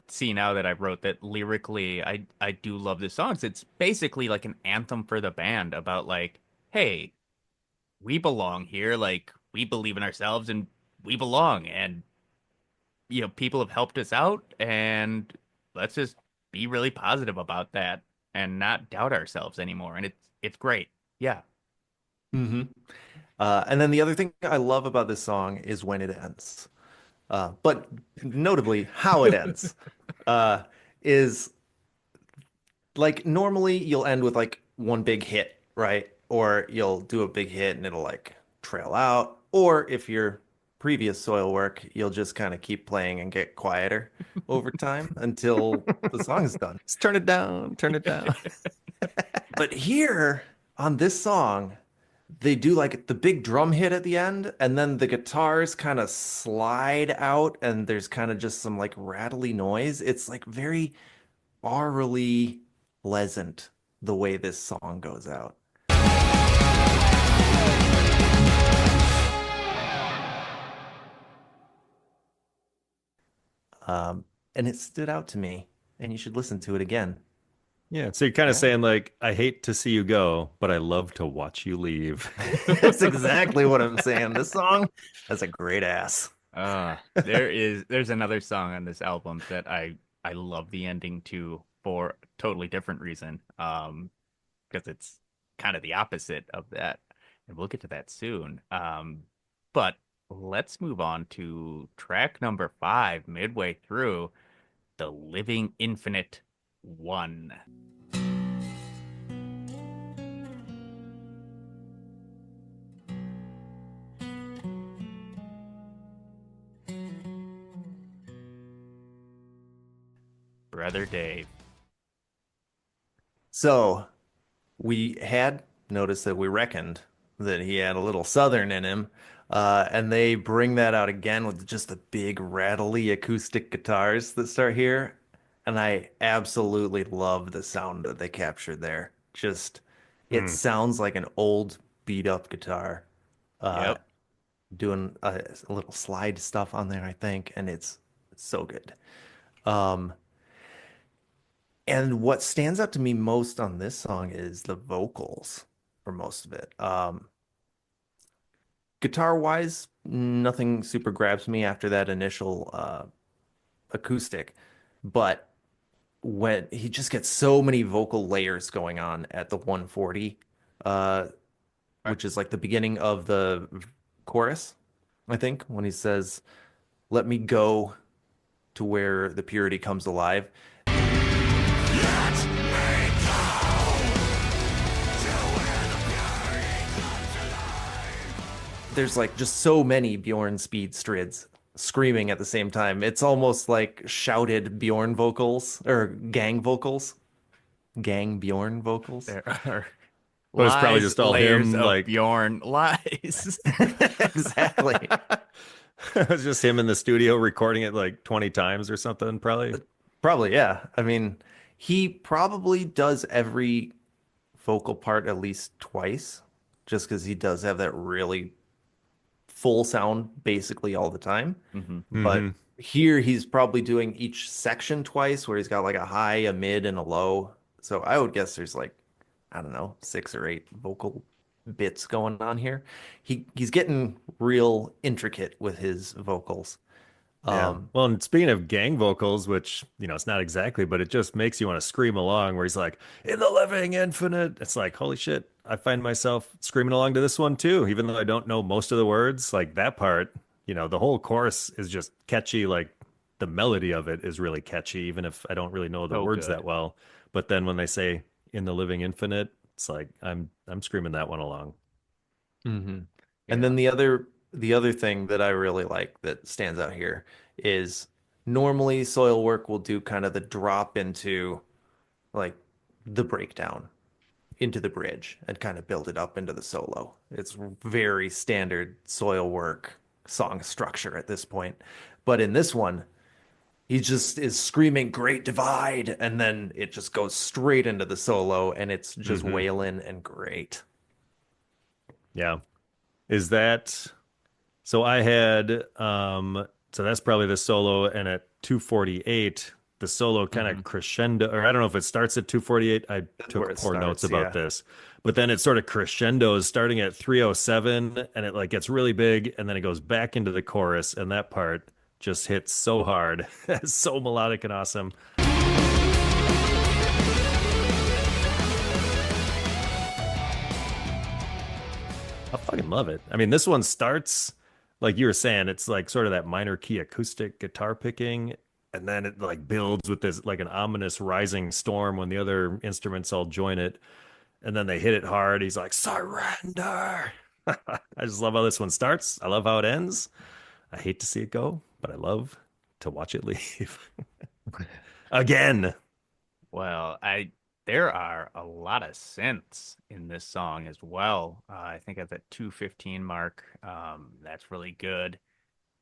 see now that I wrote that lyrically, I do love the songs. It's basically like an anthem for the band about like, hey, we belong here. Like we believe in ourselves and we belong. And people have helped us out, and let's just be really positive about that and not doubt ourselves anymore. And it's great. Yeah. hmm and then the other thing I love about this song is when it ends. But notably, how it ends uh, is like normally you'll end with like one big hit, right? Or you'll do a big hit and it'll like trail out. Or if you're previous soil work, you'll just kind of keep playing and get quieter over time until the song is done. Just turn it down, turn it down. But here on this song, they do like the big drum hit at the end, and then the guitars kind of slide out, and there's kind of just some like rattly noise. It's like very aurally pleasant the way this song goes out. And it stood out to me, and you should listen to it again. Yeah, so you're kind of Yeah. saying like, I hate to see you go, but I love to watch you leave. That's exactly what I'm saying. This song has a great ass. There's another song on this album that I love the ending to for a totally different reason. Because it's kind of the opposite of that. And we'll get to that soon. But let's move on to track number 5, midway through, The Living Infinite 1. Brother Dave. So we had noticed that we reckoned that he had a little Southern in him. And they bring that out again with just the big rattly acoustic guitars that start here. And I absolutely love the sound that they captured there. Just, it Mm. sounds like an old beat up guitar, uh, Yep. doing a little slide stuff on there, I think. And it's so good. Um, and what stands out to me most on this song is the vocals for most of it. Guitar wise, nothing super grabs me after that initial acoustic, but when he just gets so many vocal layers going on at the 140, uh, Right. which is like the beginning of the chorus, I think, when he says, "Let me go to where the purity comes alive." There's like just so many Bjorn speed strids screaming at the same time. It's almost like shouted Bjorn vocals or gang vocals, gang Bjorn vocals. There are But it's probably lies, just all layers him, of like Bjorn. Lies. Exactly. it was just him in the studio recording it like 20 times or something, probably. Probably, yeah. I mean, he probably does every vocal part at least twice, just because he does have that really full sound basically all the time. hmm But here he's probably doing each section twice, where he's got like a high, a mid, and a low. So I would guess there's like, I don't know, 6 or 8 vocal bits going on here. He's getting real intricate with his vocals. Yeah. Well, and speaking of gang vocals, which, it's not exactly, but it just makes you want to scream along where he's like, in the living infinite. It's like, holy shit. I find myself screaming along to this one too, even though I don't know most of the words. Like that part, the whole chorus is just catchy. Like the melody of it is really catchy, even if I don't really know the So words good. that well. But then when they say in the living infinite, it's like I'm screaming that one along. hmm And Yeah. then the other thing that I really like that stands out here is normally Soilwork will do kind of the drop into like the breakdown into the bridge and kind of build it up into the solo. It's very standard Soilwork song structure at this point. But in this one, he just is screaming "Great Divide," and then it just goes straight into the solo, and it's just wailing and great. Yeah. Is that so I had so that's probably the solo, and at 248 the solo kind of crescendo, or I don't know if it starts at 248. I where took it poor notes starts, about yeah. this. But then it sort of crescendos starting at 307, and it like gets really big, and then it goes back into the chorus, and that part just hits so hard. It's so melodic and awesome. I fucking love it. I mean, this one starts like you were saying, it's like sort of that minor key acoustic guitar picking, and then it like builds with this like an ominous rising storm when the other instruments all join it, and then they hit it hard. He's like, surrender. I just love how this one starts. I love how it ends. I hate to see it go, but I love to watch it leave. Again. Well, there are a lot of synths in this song as well. I think at the 215 mark, that's really good.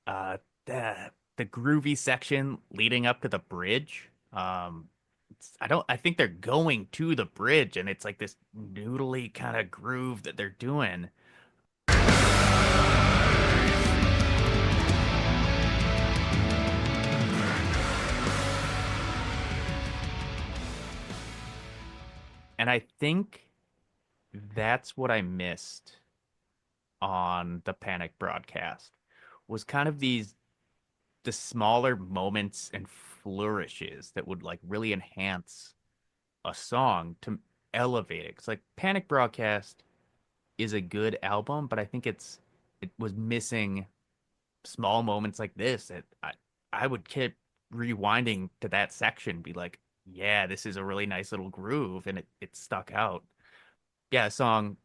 Uh, the groovy section leading up to the bridge. I think they're going to the bridge, and it's like this noodly kind of groove that they're doing. And I think that's what I missed on the Panic broadcast was kind of the smaller moments and flourishes that would like really enhance a song to elevate it. 'Cause like Panic Broadcast is a good album, but I think it was missing small moments like this that I would keep rewinding to that section, be like, yeah, this is a really nice little groove, and it stuck out. Yeah, the song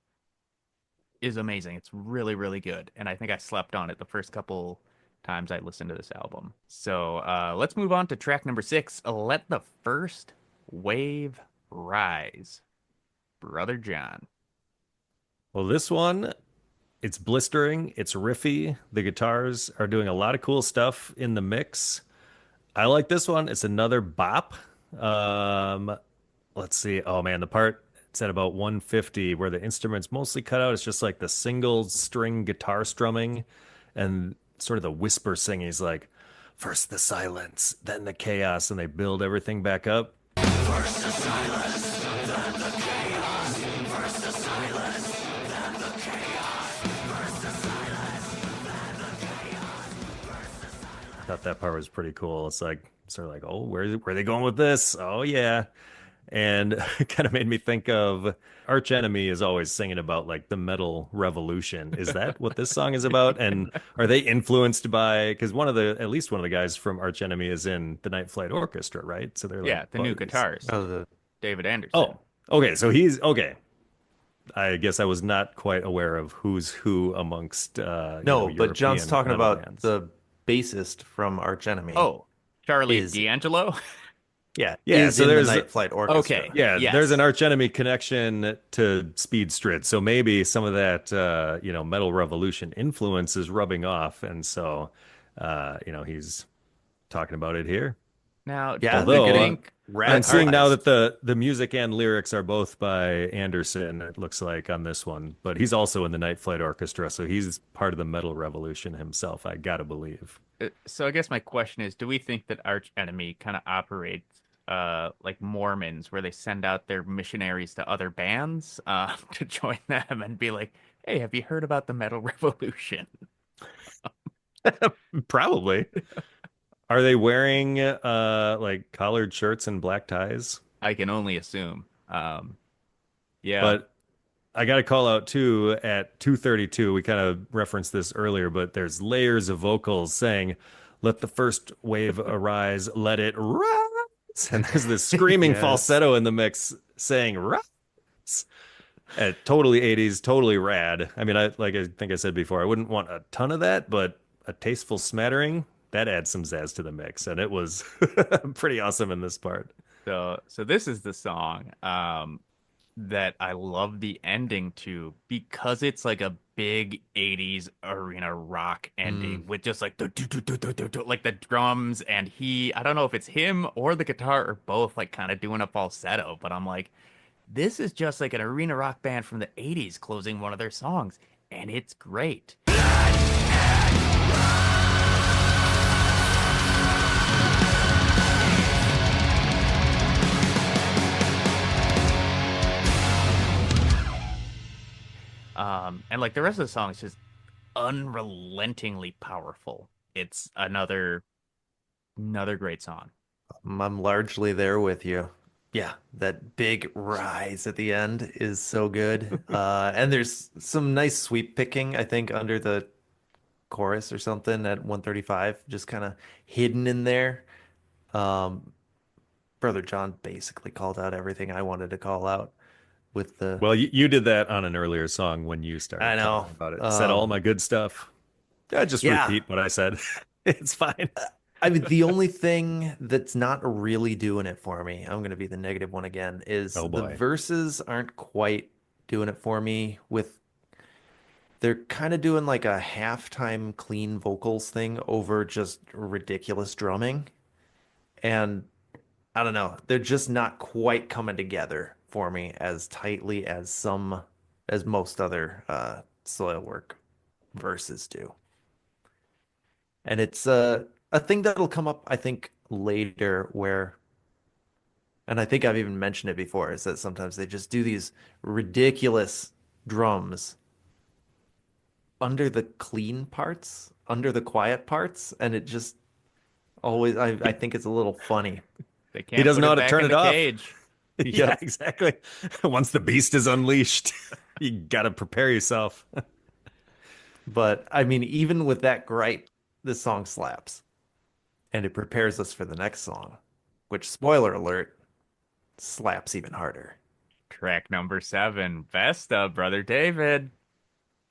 is amazing. It's really, really good. And I think I slept on it the first couple times I listened to this album. So let's move on to track number 6, Let the First Wave Rise. Brother John. Well, this one, it's blistering, it's riffy. The guitars are doing a lot of cool stuff in the mix. I like this one. It's another bop. Um, let's see. Oh man, the part it's at about 150 where the instrument's mostly cut out. It's just like the single string guitar strumming and sort of the whisper singing. He's like, first the silence, then the chaos, and they build everything back up. Thought that part was pretty cool. It's like sort of like, oh, where are they going with this? Oh yeah. And it kind of made me think of Arch Enemy is always singing about like the metal revolution. Is that what this song is about? And are they influenced by, because at least one of the guys from Arch Enemy is in the Night Flight Orchestra, right? So they're Yeah, like the new buddies. guitarist, Oh, David Anderson. Oh, okay. So he's okay. I guess I was not quite aware of who's who amongst no, but John's European talking metal about bands. the bassist from Arch Enemy. Oh, Charlie Is- D'Angelo? Yeah, Yeah, is so in the there's- Night Flight Orchestra. Okay. Yeah, Yes. there's an Arch Enemy connection to Speed Strid, so maybe some of that metal revolution influence is rubbing off, and so he's talking about it here. Now, Yeah, do you Although, think I'm seeing now that the music and lyrics are both by Andersson, it looks like on this one, but he's also in the Night Flight Orchestra, so he's part of the metal revolution himself, I gotta believe. so I guess my question is, do we think that Arch Enemy kind of operates like Mormons, where they send out their missionaries to other bands to join them and be like, hey, have you heard about the metal revolution? Probably. Are they wearing like collared shirts and black ties? I can only assume. Yeah. But I got to call out too at 232. We kind of referenced this earlier, but there's layers of vocals saying, "Let the first wave arise, let it rise," and there's this screaming Yes. falsetto in the mix saying "rise." Totally 80s, totally rad. I mean, I think I said before, I wouldn't want a ton of that, but a tasteful smattering that adds some zazz to the mix, and it was pretty awesome in this part. So this is the song that I love the ending to, because it's like a big 80s arena rock Mm. ending with just like like the drums and I don't know if it's him or the guitar or both like kind of doing a falsetto, but I'm like, this is just like an arena rock band from the 80s closing one of their songs, and it's great. And like the rest of the song is just unrelentingly powerful. It's another great song. I'm largely there with you. Yeah, that big rise at the end is so good. And there's some nice sweep picking, I think, under the chorus or something at 135, just kind of hidden in there. Um, Brother John basically called out everything I wanted to call out with the, Well, you did that on an earlier song when you I started know. talking about it. Said all my good stuff. I just Yeah, repeat what I said. It's fine. I mean, the only thing that's not really doing it for me, I'm going to be the negative one again, is Oh the boy. verses aren't quite doing it for me with they're kind of doing like a halftime clean vocals thing over just ridiculous drumming. And I don't know, they're just not quite coming together for me as tightly as as most other Soilwork verses do. And it's a thing that'll come up, I think, later where, and I think I've even mentioned it before, is that sometimes they just do these ridiculous drums under the clean parts, under the quiet parts, and it just always, I think it's a little funny. They He can't doesn't put know it how to back turn in it the off. cage. Yeah, Yep. exactly. Once the beast is unleashed, you got to prepare yourself. But I mean, even with that gripe, this song slaps. And it prepares us for the next song, which, spoiler alert, slaps even harder. Track number 7, Vesta, Brother David.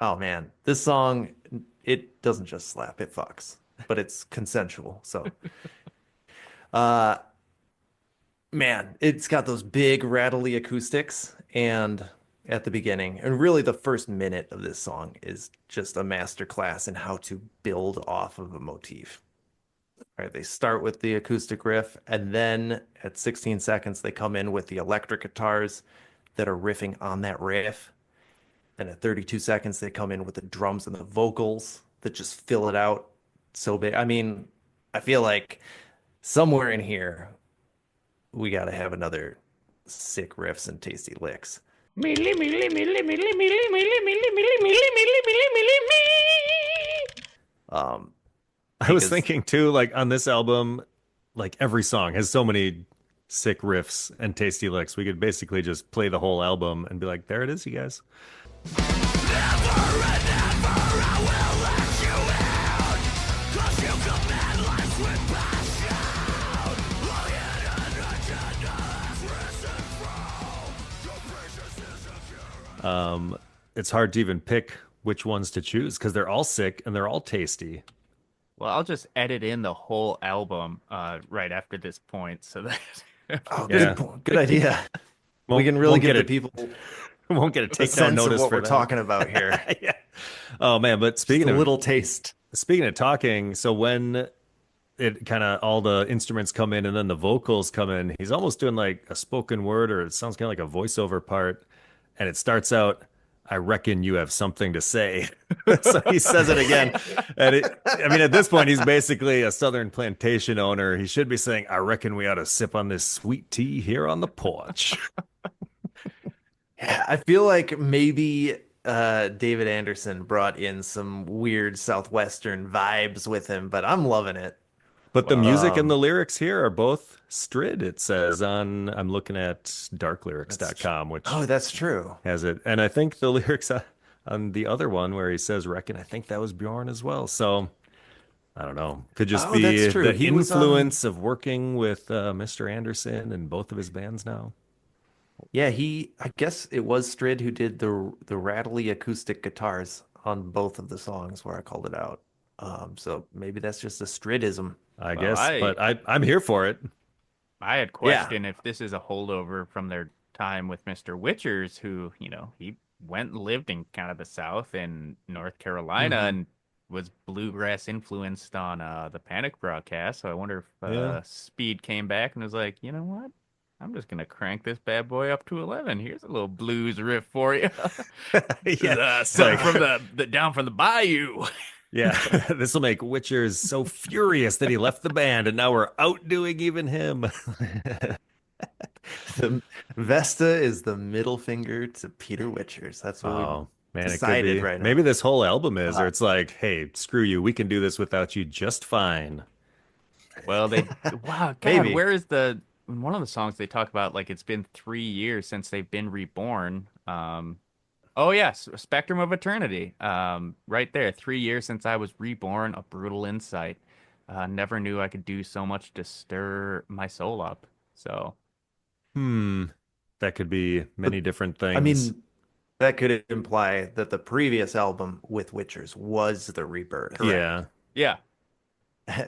Oh man, this song, it doesn't just slap, it fucks, but it's consensual. So, uh, man, it's got those big rattly acoustics and at the beginning, and really the first minute of this song is just a masterclass in how to build off of a motif. All right, they start with the acoustic riff, and then at 16 seconds, they come in with the electric guitars that are riffing on that riff. And at 32 seconds, they come in with the drums and the vocals that just fill it out so big. I mean, I feel like somewhere in here, we got to have another sick riffs and tasty licks. Milli, milli, milli, milli, milli, milli, milli, milli, milli, milli, milli, milli, me. Um, I was because thinking too, like on this album, like every song has so many sick riffs and tasty licks. We could basically just play the whole album and be like, there it is, you guys. It's hard to even pick which ones to choose because they're all sick and they're all tasty. Well, I'll just edit in the whole album right after this point so that oh, Yeah. good idea. We can really Won't give get the it. people Won't get a a takedown sense of notice what for we're that. talking about here. Yeah. Oh man, but Just a little taste. speaking of talking, so when it kind of all the instruments come in and then the vocals come in, he's almost doing like a spoken word or it sounds kind of like a voiceover part, and it starts out, I reckon you have something to say. So he says it again. And I mean, at this point, he's basically a Southern plantation owner. He should be saying, I reckon we ought to sip on this sweet tea here on the porch. Yeah, I feel like maybe David Andersson brought in some weird Southwestern vibes with him, but I'm loving it. But the music and Um, the lyrics here are both Strid, it says on, I'm looking at darklyrics.com, which Oh, that's true. has it. And I think the lyrics on the other one where he says reckon, I think that was Bjorn as well. So I don't know. Could just Oh, that's be true. the He was on. influence of working with Mr. Anderson and both of his bands now. Yeah, I guess it was Strid who did the rattly acoustic guitars on both of the songs where I called it out. So maybe that's just a Stridism. I Well, guess, but I'm here for it. I had Yeah. questioned if this is a holdover from their time with Mr. Witchers, who, he went and lived in kind of the South in North Carolina Hmm. and was bluegrass influenced on the Panic broadcast. So I wonder if Yeah. Speed came back and was like, you know what? I'm just gonna crank this bad boy up to 11. Here's a little blues riff for you. This is Yeah. It's something like, from the down from the bayou. yeah, this will make Witchers so furious that he left the band, and now we're outdoing even him. The Vesta is the middle finger to Peter Witchers. That's what we've Oh, man, it could decided be. right now. Maybe this whole album is, or Uh, it's like, hey, screw you, we can do this without you just fine. Well, they wow, God, Maybe. where is the in one of the songs they talk about like it's been 3 years since they've been reborn. Oh yes, Spectrum of Eternity. Right there, 3 years since I was reborn. A brutal insight. Never knew I could do so much to stir my soul up. So Hmm, that could be But many different I things. mean, that could imply that the previous album with Witchers was the rebirth. correct. Yeah. Yeah.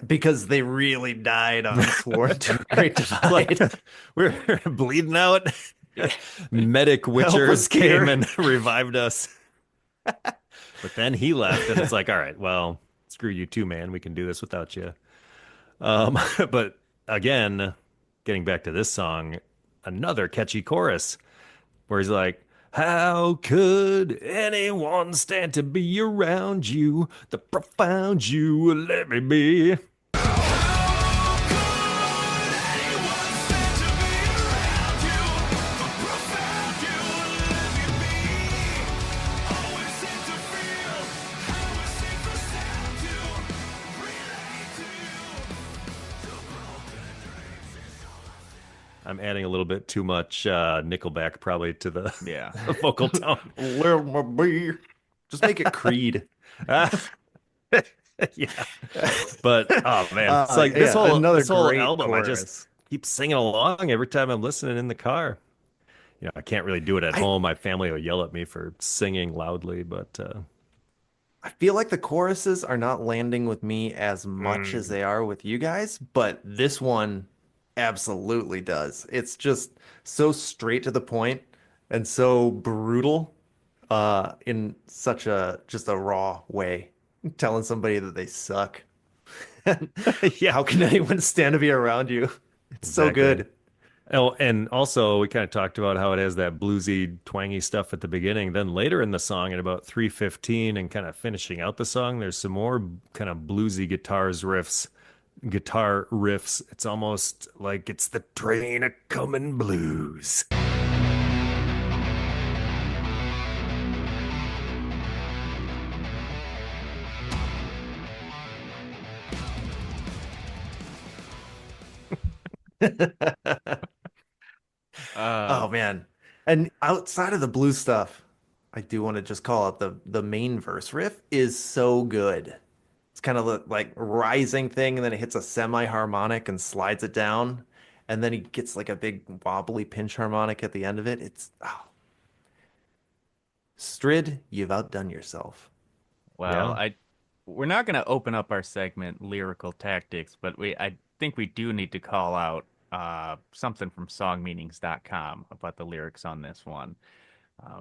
Because they really died on Sworn to a Great Like Divide. we're bleeding out. Yeah. Medic Help us Witchers came here. and revived us. But then he left, and it's like, all right, well, screw you too, man. We can do this without you. But again, getting back to this song, another catchy chorus where he's like, how could anyone stand to be around you? The profound you let me be. I'm adding a little bit too much Nickelback probably to the Yeah. vocal tone. Let me be. Just make it Creed. Uh, yeah. But oh man, it's like Yeah, another this whole great album, I just chorus. keep singing along every time I'm listening in the car. You know, I can't really do it at I home. My family will yell at me for singing loudly, but I feel like the choruses are not landing with me as much as mm, they are with you guys, but this one absolutely does. It's just so straight to the point and so brutal, in such a just a raw way, telling somebody that they suck. yeah, How can anyone stand to be around you? It's so exactly. good. Oh, and also we kind of talked about how it has that bluesy, twangy stuff at the beginning. Then later in the song, at about 3:15, and kind of finishing out the song, there's some more kind of bluesy guitar riffs. It's almost like it's the train a coming blues. Uh, Oh man. And outside of the blue stuff, I do want to just call out the main verse riff is so good. It's kind of like rising thing, and then it hits a semi-harmonic and slides it down, and then he gets like a big wobbly pinch harmonic at the end of it. It's Strid, you've outdone yourself. well, Yeah. we're not going to open up our segment lyrical tactics, but I think we do need to call out something from songmeanings.com about the lyrics on this one.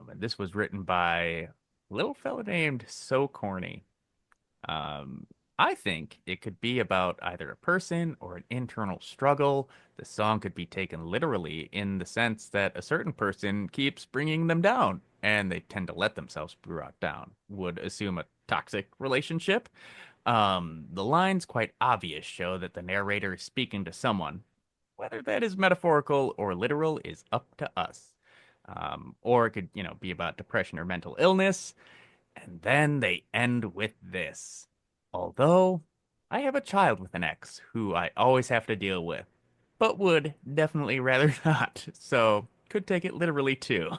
And this was written by a little fella named So Corny. Um, I think it could be about either a person or an internal struggle. The song could be taken literally in the sense that a certain person keeps bringing them down and they tend to let themselves be brought down. Would assume a toxic relationship. The lines, quite obvious, show that the narrator is speaking to someone. Whether that is metaphorical or literal is up to us. Or it could, be about depression or mental illness. And then they end with this. Although I have a child with an ex who I always have to deal with, but would definitely rather not. So could take it literally too.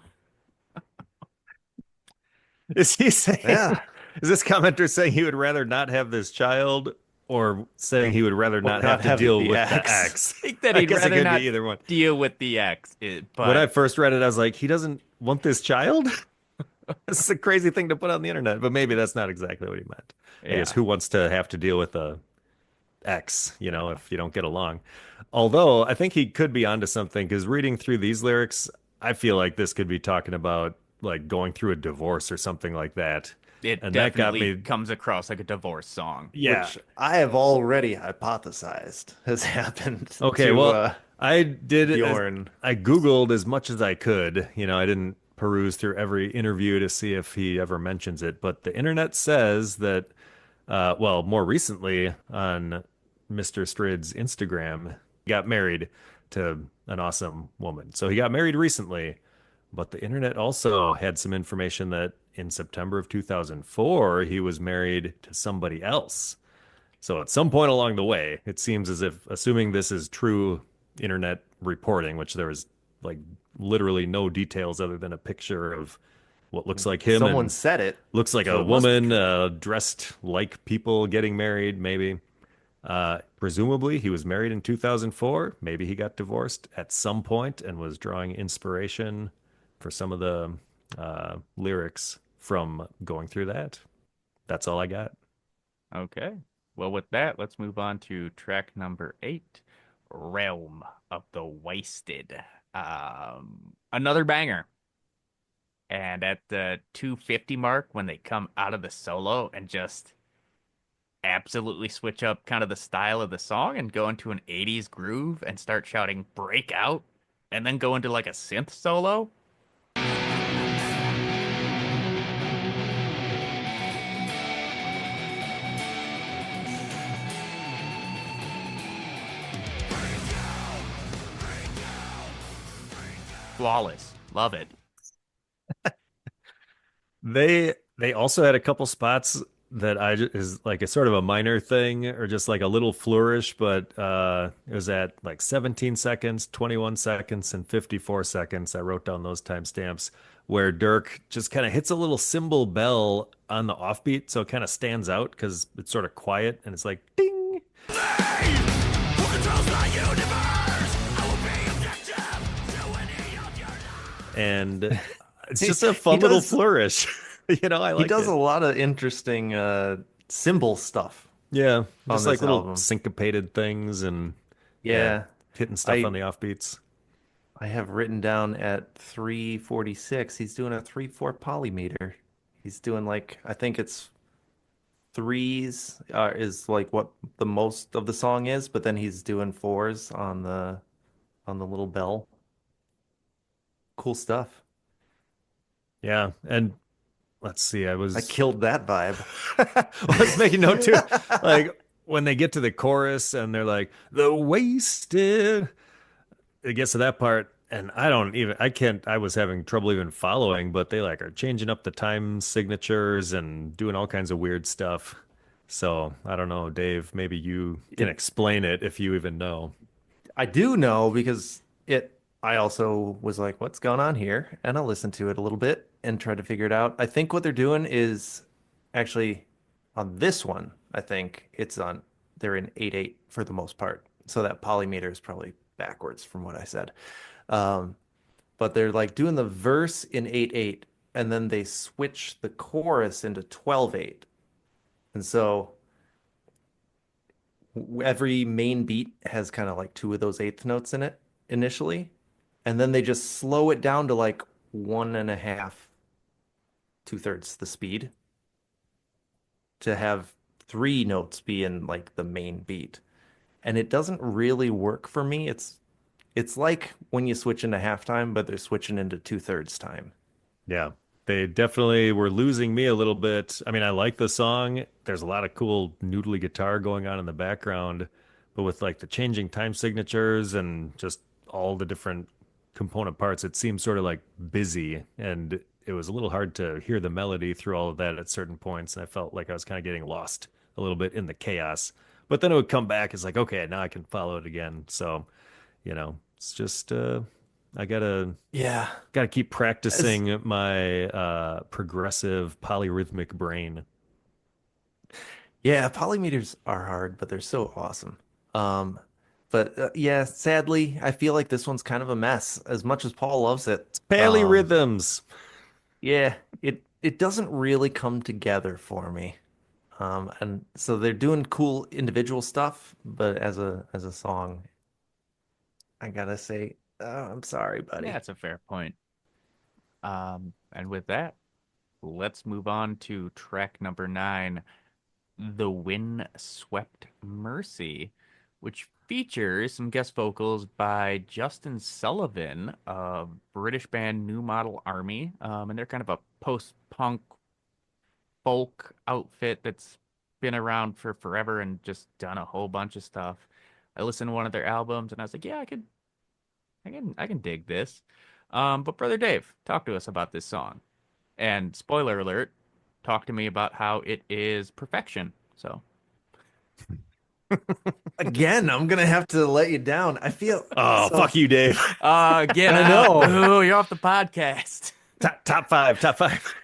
Is he saying, Yeah. is this commenter saying he would rather not have this child or saying he would rather Or not have not to have deal the with the X. ex? I think that I he'd guess it rather could not be either one. deal with the ex, When I but first read it, I was like, he doesn't want this child? This is a crazy thing to put on the internet, but maybe that's not exactly what he meant. I guess yeah. who wants to have to deal with a ex, if you don't get along? Although I think he could be onto something because reading through these lyrics, I feel like this could be talking about like going through a divorce or something like that. It And that got definitely me, comes across like a divorce song. yeah. which I have already hypothesized has happened Okay, to well, I did Bjorn. I Googled as much as I could. I didn't peruse through every interview to see if he ever mentions it, but the internet says that, well, more recently on Mr. Strid's Instagram, he got married to an awesome woman. So he got married recently, but the internet also had some information that in September of 2004, he was married to somebody else. So at some point along the way, it seems as if, assuming this is true internet reporting, which there is like literally no details other than a picture of what looks like him Someone and said it, looks like so a it must be woman true. dressed like people getting married, maybe. Presumably, he was married in 2004. Maybe he got divorced at some point and was drawing inspiration for some of the lyrics from going through that. That's all I got. Okay. Well, with that, let's move on to track number 8, Realm of the Wasted. Another banger. And at the 250 mark, when they come out of the solo and just absolutely switch up kind of the style of the song and go into an 80s groove and start shouting break out and then go into like a synth solo. Flawless. Love it. They also had a couple spots that is like a sort of a minor thing or just like a little flourish, but it was at like 17 seconds, 21 seconds, and 54 seconds. I wrote down those timestamps where Dirk just kind of hits a little cymbal bell on the offbeat, so it kind of stands out because it's sort of quiet and it's like ding. Who controls the universe? I will be objective to any of your lies. And it's He- just a he fun little does- flourish. I He like does it. a lot of interesting cymbal stuff Yeah, on just like this little album. syncopated things and yeah, Yeah, hitting stuff on I the offbeats. I have written down at 346. He's doing a 3/4 polymeter. He's doing like I think it's threes is like what the most of the song is, but then he's doing fours on the little bell. Cool stuff. Yeah, and let's see, I killed that vibe. I was making note too. Like when they get to the chorus and they're like, the wasted, it gets to that part, and I can't, I was having trouble even following, but they like are changing up the time signatures and doing all kinds of weird stuff. So I don't know, Dave, maybe you can It explain it if you even know. I do know because I also was like, what's going on here? And I listened to it a little bit and tried to figure it out. I think what they're doing is actually on this one, I think they're in 8/8 for the most part. So that polymeter is probably backwards from what I said. Um, but they're like doing the verse in 8/8 and then they switch the chorus into 12/8. And so every main beat has kind of like two of those eighth notes in it initially, and then they just slow it down to like one and a half, two-thirds the speed to have three notes be in like the main beat. And it doesn't really work for me. It's like when you switch into halftime, but they're switching into two-thirds time. Yeah, they definitely were losing me a little bit. I mean, I like the song. There's a lot of cool noodly guitar going on in the background, but with like the changing time signatures and just all the different component parts, it seems sort of like busy, and it was a little hard to hear the melody through all of that at certain points, and I felt like I was kind of getting lost a little bit in the chaos. But then it would come back. It's like, okay, now I can follow it again. So, it's just I Yeah. gotta keep As, practicing my progressive polyrhythmic brain. yeah, polymeters are hard, but they're so awesome. Um, but yeah, sadly, I feel like this one's kind of a mess. As much as Paul loves it, Polyrhythms. yeah, it doesn't really come together for me. And so they're doing cool individual stuff, but as a song, I gotta say, oh, I'm sorry, Yeah, buddy. that's a fair point. And with that, let's move on to track number 9, The Windswept Mercy, which features some guest vocals by Justin Sullivan of British band New Model Army. And they're kind of a post-punk folk outfit that's been around for forever and just done a whole bunch of stuff. I listened to one of their albums and I was like, yeah, I can dig this. But Brother Dave, talk to us about this song. And spoiler alert, talk to me about how it is perfection. So, Again, I'm gonna have to let you down. I feel Oh, so. fuck you, Dave. get I out. know. Boo, you're off the podcast. Top five, top five.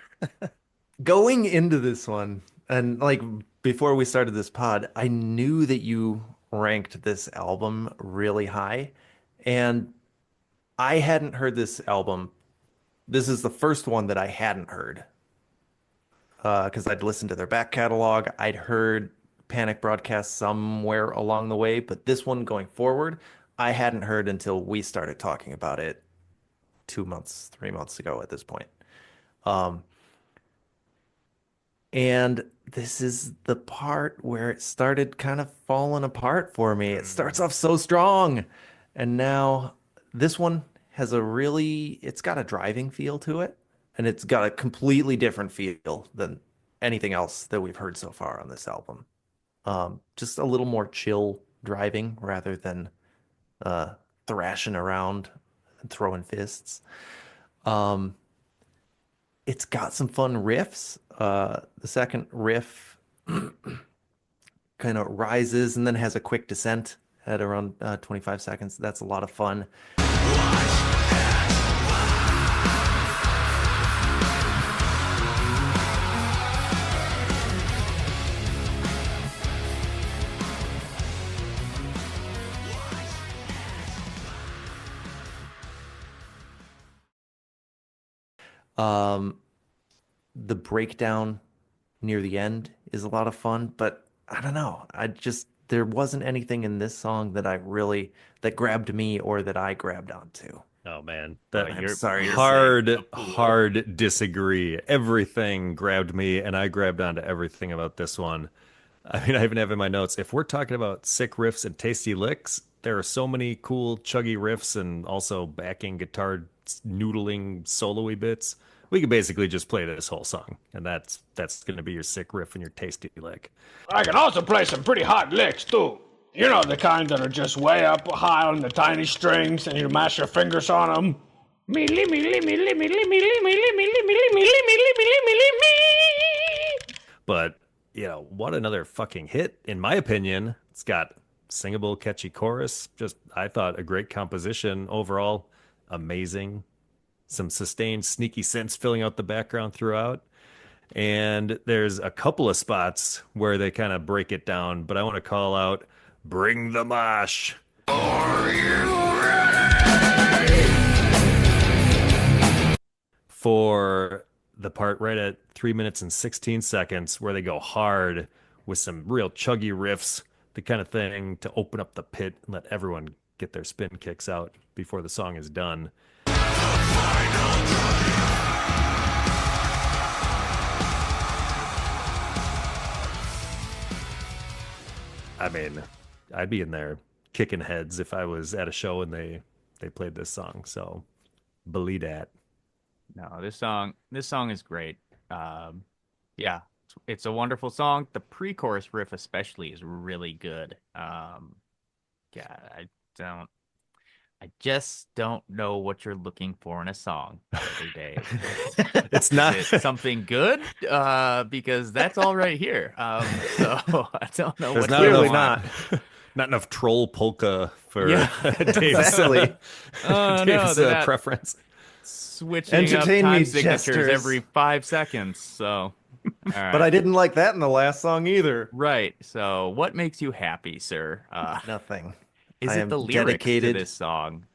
Going into this one, and like before we started this pod, I knew that you ranked this album really high, and I hadn't heard this album. This is the first one that I hadn't heard because I'd listened to their back catalog. I'd heard Panic Broadcast somewhere along the way, but this one going forward, I hadn't heard until we started talking about it 2 months, 3 months ago at this point. Um, and this is the part where it started kind of falling apart for me. It starts off so strong, and now this one has it's got a driving feel to it, and it's got a completely different feel than anything else that we've heard so far on this album. Just a little more chill driving rather than uh, thrashing around and throwing fists. Um, it's got some fun riffs. The second riff kind of rises and then has a quick descent at around 25 seconds. That's a lot of fun. Um, the breakdown near the end is a lot of fun, but I don't know. There wasn't anything in this song that grabbed me or that I grabbed onto. Oh man, Well, that I'm you're sorry to say. hard disagree. Everything grabbed me, and I grabbed onto everything about this one. I mean, I even have in my notes. If we're talking about sick riffs and tasty licks, there are so many cool chuggy riffs and also backing guitar noodling solo-y bits. We could basically just play this whole song, and that's going to be your sick riff and your tasty lick. I can also play some pretty hot licks too. You know, the kind that are just way up high on the tiny strings and you mash your fingers on them. Mealy, mealy, mealy, mealy, mealy, mealy, mealy, mealy, mealy, mealy, mealy, mealy, me. But, what another fucking hit, in my opinion. It's got singable, catchy chorus. Just, I thought, a great composition overall. Amazing. Some sustained, sneaky synths filling out the background throughout. And there's a couple of spots where they kind of break it down, but I want to call out Bring the Mosh. For the part right at 3 minutes and 16 seconds where they go hard with some real chuggy riffs, the kind of thing to open up the pit and let everyone get their spin kicks out before the song is done. I mean, I'd be in there kicking heads if I was at a show and they played this song. So believe that. No, this song is great. Yeah, it's a wonderful song. The pre-chorus riff especially is really good. Yeah, don't, I just don't know what you're looking for in a song every day. It's not Is it something good? Because that's all right here. So I don't know There's what not you Clearly want. not. not enough troll polka for Yeah, Dave's, exactly. Oh no, Dave's they're not preference. switching up Entertain time me, signatures jesters. every 5 seconds. So, all right. But I didn't like that in the last song either. Right. So, what makes you happy, sir? Nothing. Is I it am the lyrics to dedicated. this song?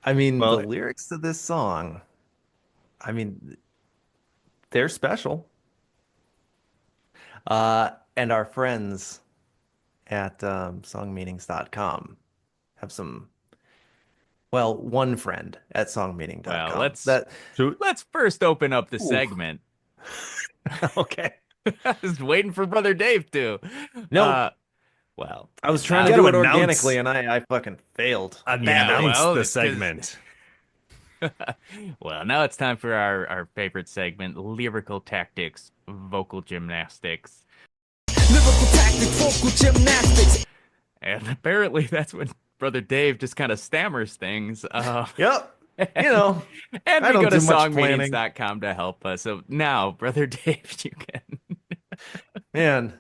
I mean, the Well, lyrics to this song, I mean, they're special. And our friends at songmeanings.com have some Well, one friend at Well, songmeaning.com. let's That So, let's first open up the Ooh. segment. okay. I was waiting for Brother Dave to. no, Uh, well, I was and trying You to now, got to do it announce organically and I fucking failed. yeah, Badly. announce well, the because segment. well, now it's time for our favorite segment, lyrical tactics, vocal gymnastics. Lyrical tactic, vocal gymnastics. And apparently that's when Brother Dave just kind of stammers things. Yep. You And, know, and I we don't go to do much planning. songmeanings.com to help us. So now, Brother Dave, you can. Man,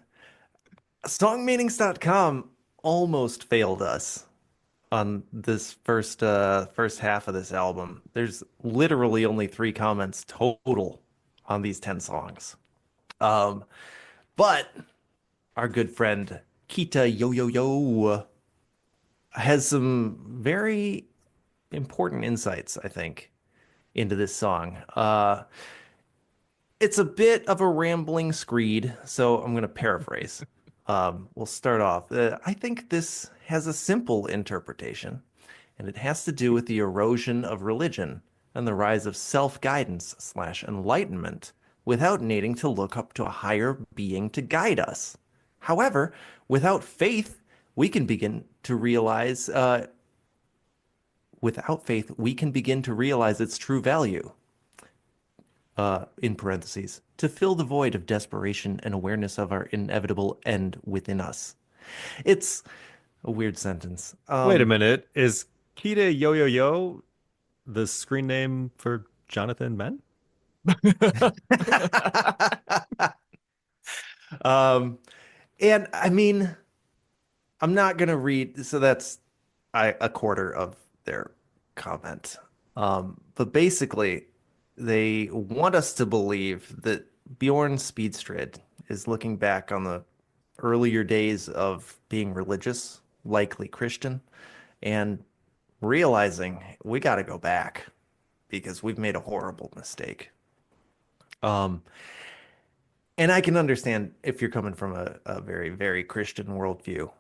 songmeanings.com almost failed us on this first half of this album. There's literally only 3 comments total on these 10 songs. Um, but our good friend Kita Yo Yo Yo has some very important insights, I think, into this song. It's a bit of a rambling screed, so I'm going to paraphrase. We'll start off. I think this has a simple interpretation, and it has to do with the erosion of religion and the rise of self-guidance slash enlightenment without needing to look up to a higher being to guide us. However, without faith, we can begin to realize, its true value. In parentheses, to fill the void of desperation and awareness of our inevitable end within us. It's a weird sentence. Wait a minute. Is Kita Yo Yo Yo the screen name for Jonathan Men? um, and I mean, I'm not gonna read. So that's a quarter of their comment. But basically, they want us to believe that Bjorn Speedstrid is looking back on the earlier days of being religious, likely Christian, and realizing we got to go back because we've made a horrible mistake. Um, and I can understand if you're coming from a very, very Christian worldview.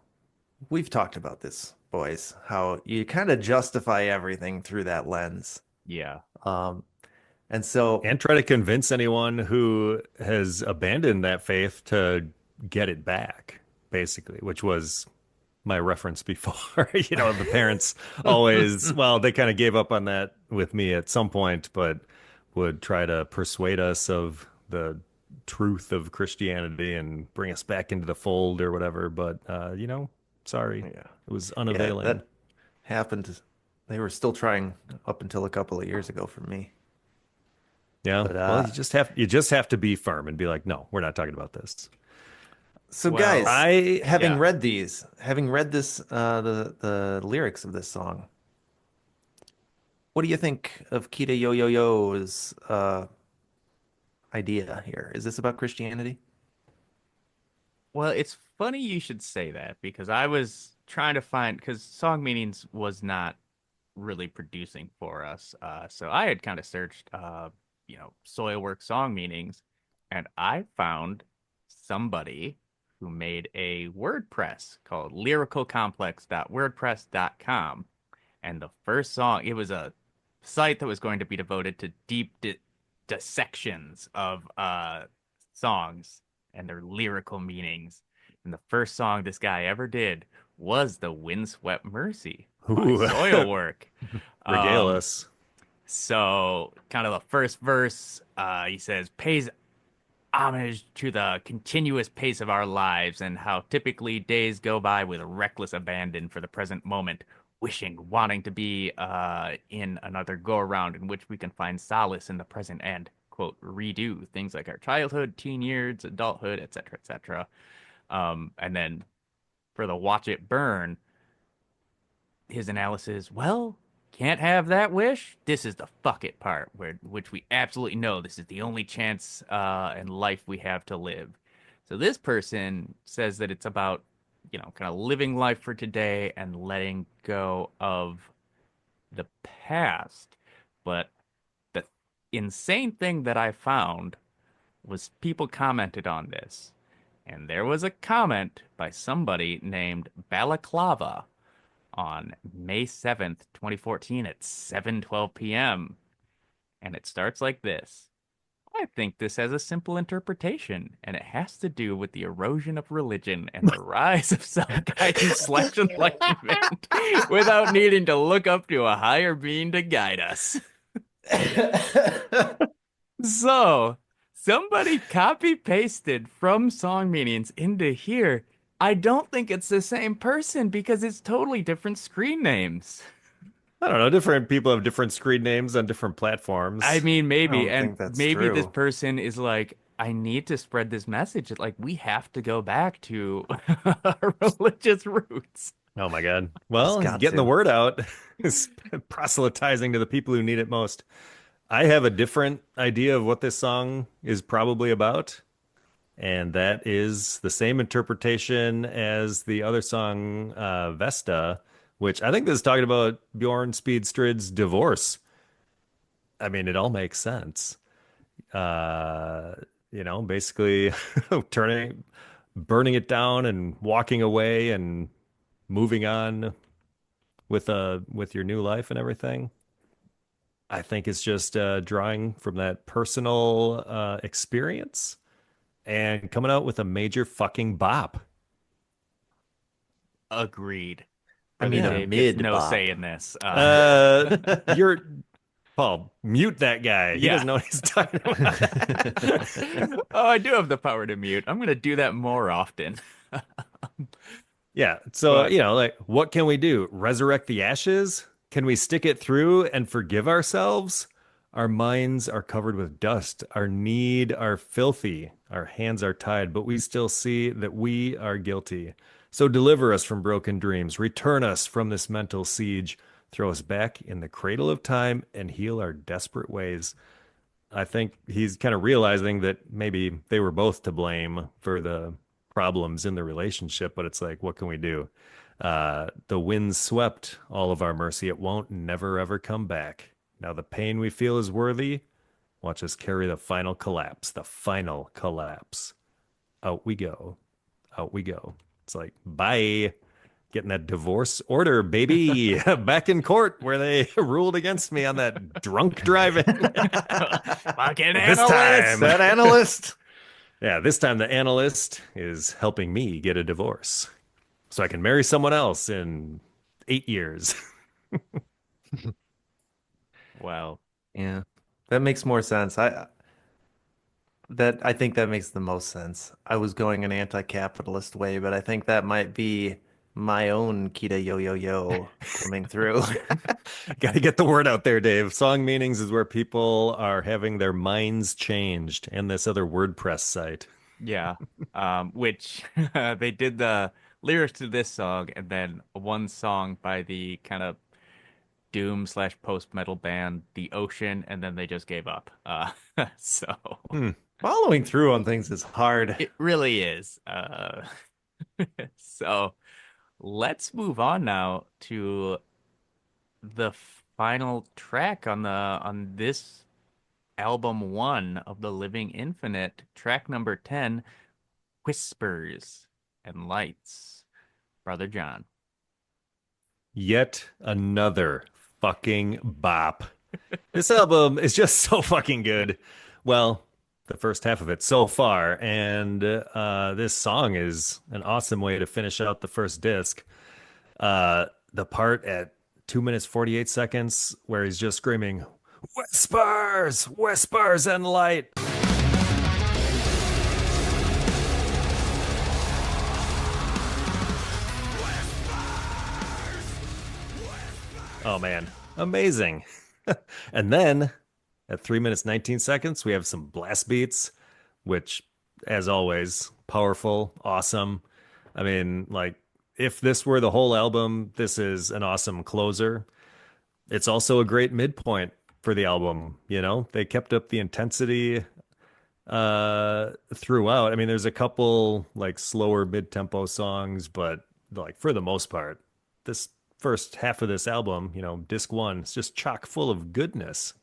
We've talked about this, boys, how you kind of justify everything through that lens. Yeah. Um, and so, And try to convince anyone who has abandoned that faith to get it back, basically, which was my reference before. The parents always, well, they kind of gave up on that with me at some point, but would try to persuade us of the truth of Christianity and bring us back into the fold or whatever. But, sorry, yeah, it was yeah, unavailing. that happened. They were still trying up until a couple of years ago for me. Yeah. But Well, you just have to be firm and be like, no, we're not talking about this. so Well, guys, having yeah. read this, the lyrics of this song, what do you think of Kita Yo Yo Yo's idea here? Is this about Christianity? Well, it's funny you should say that because I was trying to find because Song Meanings was not really producing for us. So I had kind of searched, Soilwork song meanings, and I found somebody who made a WordPress called lyricalcomplex.wordpress.com. And the first song, it was a site that was going to be devoted to deep dissections of songs and their lyrical meanings. And the first song this guy ever did was the Windswept Mercy by Ooh. Soilwork. Regale Um, us. so kind of the first verse, he says, pays homage to the continuous pace of our lives and how typically days go by with reckless abandon for the present moment, wanting to be in another go around in which we can find solace in the present and, quote, redo things like our childhood, teen years, adulthood, etc., etc. And then for the Watch It Burn, his analysis, well, can't have that wish. This is the fuck it part, which we absolutely know this is the only chance in life we have to live. So this person says that it's about, kind of living life for today and letting go of the past. But the insane thing that I found was people commented on this. And there was a comment by somebody named Balaclava on May 7th, 2014 at 7:12 p.m. And it starts like this. I think this has a simple interpretation, and it has to do with the erosion of religion and the rise of self-guidance slash enlightenment without needing to look up to a higher being to guide us. So, somebody copy pasted from song meanings into here. I don't think it's the same person because it's totally different screen names. I don't know. Different people have different screen names on different platforms. I mean, I maybe, don't and think that's maybe this true. person is like, I need to spread this message. Like, we have to go back to our religious roots. Oh my God. Just Well, he's got getting the to. word out. He's proselytizing to the people who need it most. I have a different idea of what this song is probably about, and that is the same interpretation as the other song, Vesta, which I think this is talking about Bjorn Speedstrid's divorce. I mean, it all makes sense. Uh, basically burning it down and walking away and moving on with your new life and everything. I think it's just drawing from that personal experience and coming out with a major fucking bop. Agreed. I Brother mean, a Dave gets mid no say bop. in this. You're Paul, mute that guy. He Yeah. doesn't know what he's talking about. Oh, I do have the power to mute. I'm going to do that more often. Yeah. So, But like, what can we do? Resurrect the ashes? Can we stick it through and forgive ourselves? Our minds are covered with dust. Our need are filthy. Our hands are tied, but we still see that we are guilty. So deliver us from broken dreams. Return us from this mental siege. Throw us back in the cradle of time and heal our desperate ways. I think he's kind of realizing that maybe they were both to blame for the problems in the relationship, but it's like, what can we do? The wind swept all of our mercy. It won't never ever come back. Now the pain we feel is worthy. Watch us carry the final collapse. The final collapse. Out we go. Out we go. It's like, bye. Getting that divorce order, baby. Back in court where they ruled against me on that drunk driving. fucking This analyst. time. That analyst. Yeah, this time the analyst is helping me get a divorce so I can marry someone else in 8 years. Well, Yeah, that makes more sense. I think that makes the most sense. I was going an anti-capitalist way, but I think that might be my own Kita yo yo yo coming through. Got to get the word out there, Dave. Song meanings is where people are having their minds changed, and this other WordPress site. yeah. Which they did the lyrics to this song and then one song by the kind of doom slash post metal band, The Ocean, and then they just gave up. So Following through on things is hard. it really is. So let's move on now to the final track on this album one of the Living Infinite, track number 10, Whispers and Lights. Brother John. Yet another fucking bop. This album is just so fucking good. Well, the first half of it so far, and this song is an awesome way to finish out the first disc. The part at 2 minutes 48 seconds where he's just screaming, "Whispers, whispers, and light." Oh man, amazing. And then at 3 minutes 19 seconds, we have some blast beats, which, as always, powerful, awesome. I mean, like, if this were the whole album, this is an awesome closer. It's also a great midpoint for the album. They kept up the intensity throughout. I mean, there's a couple like slower mid-tempo songs, but like for the most part, this first half of this album, disc one, it's just chock full of goodness.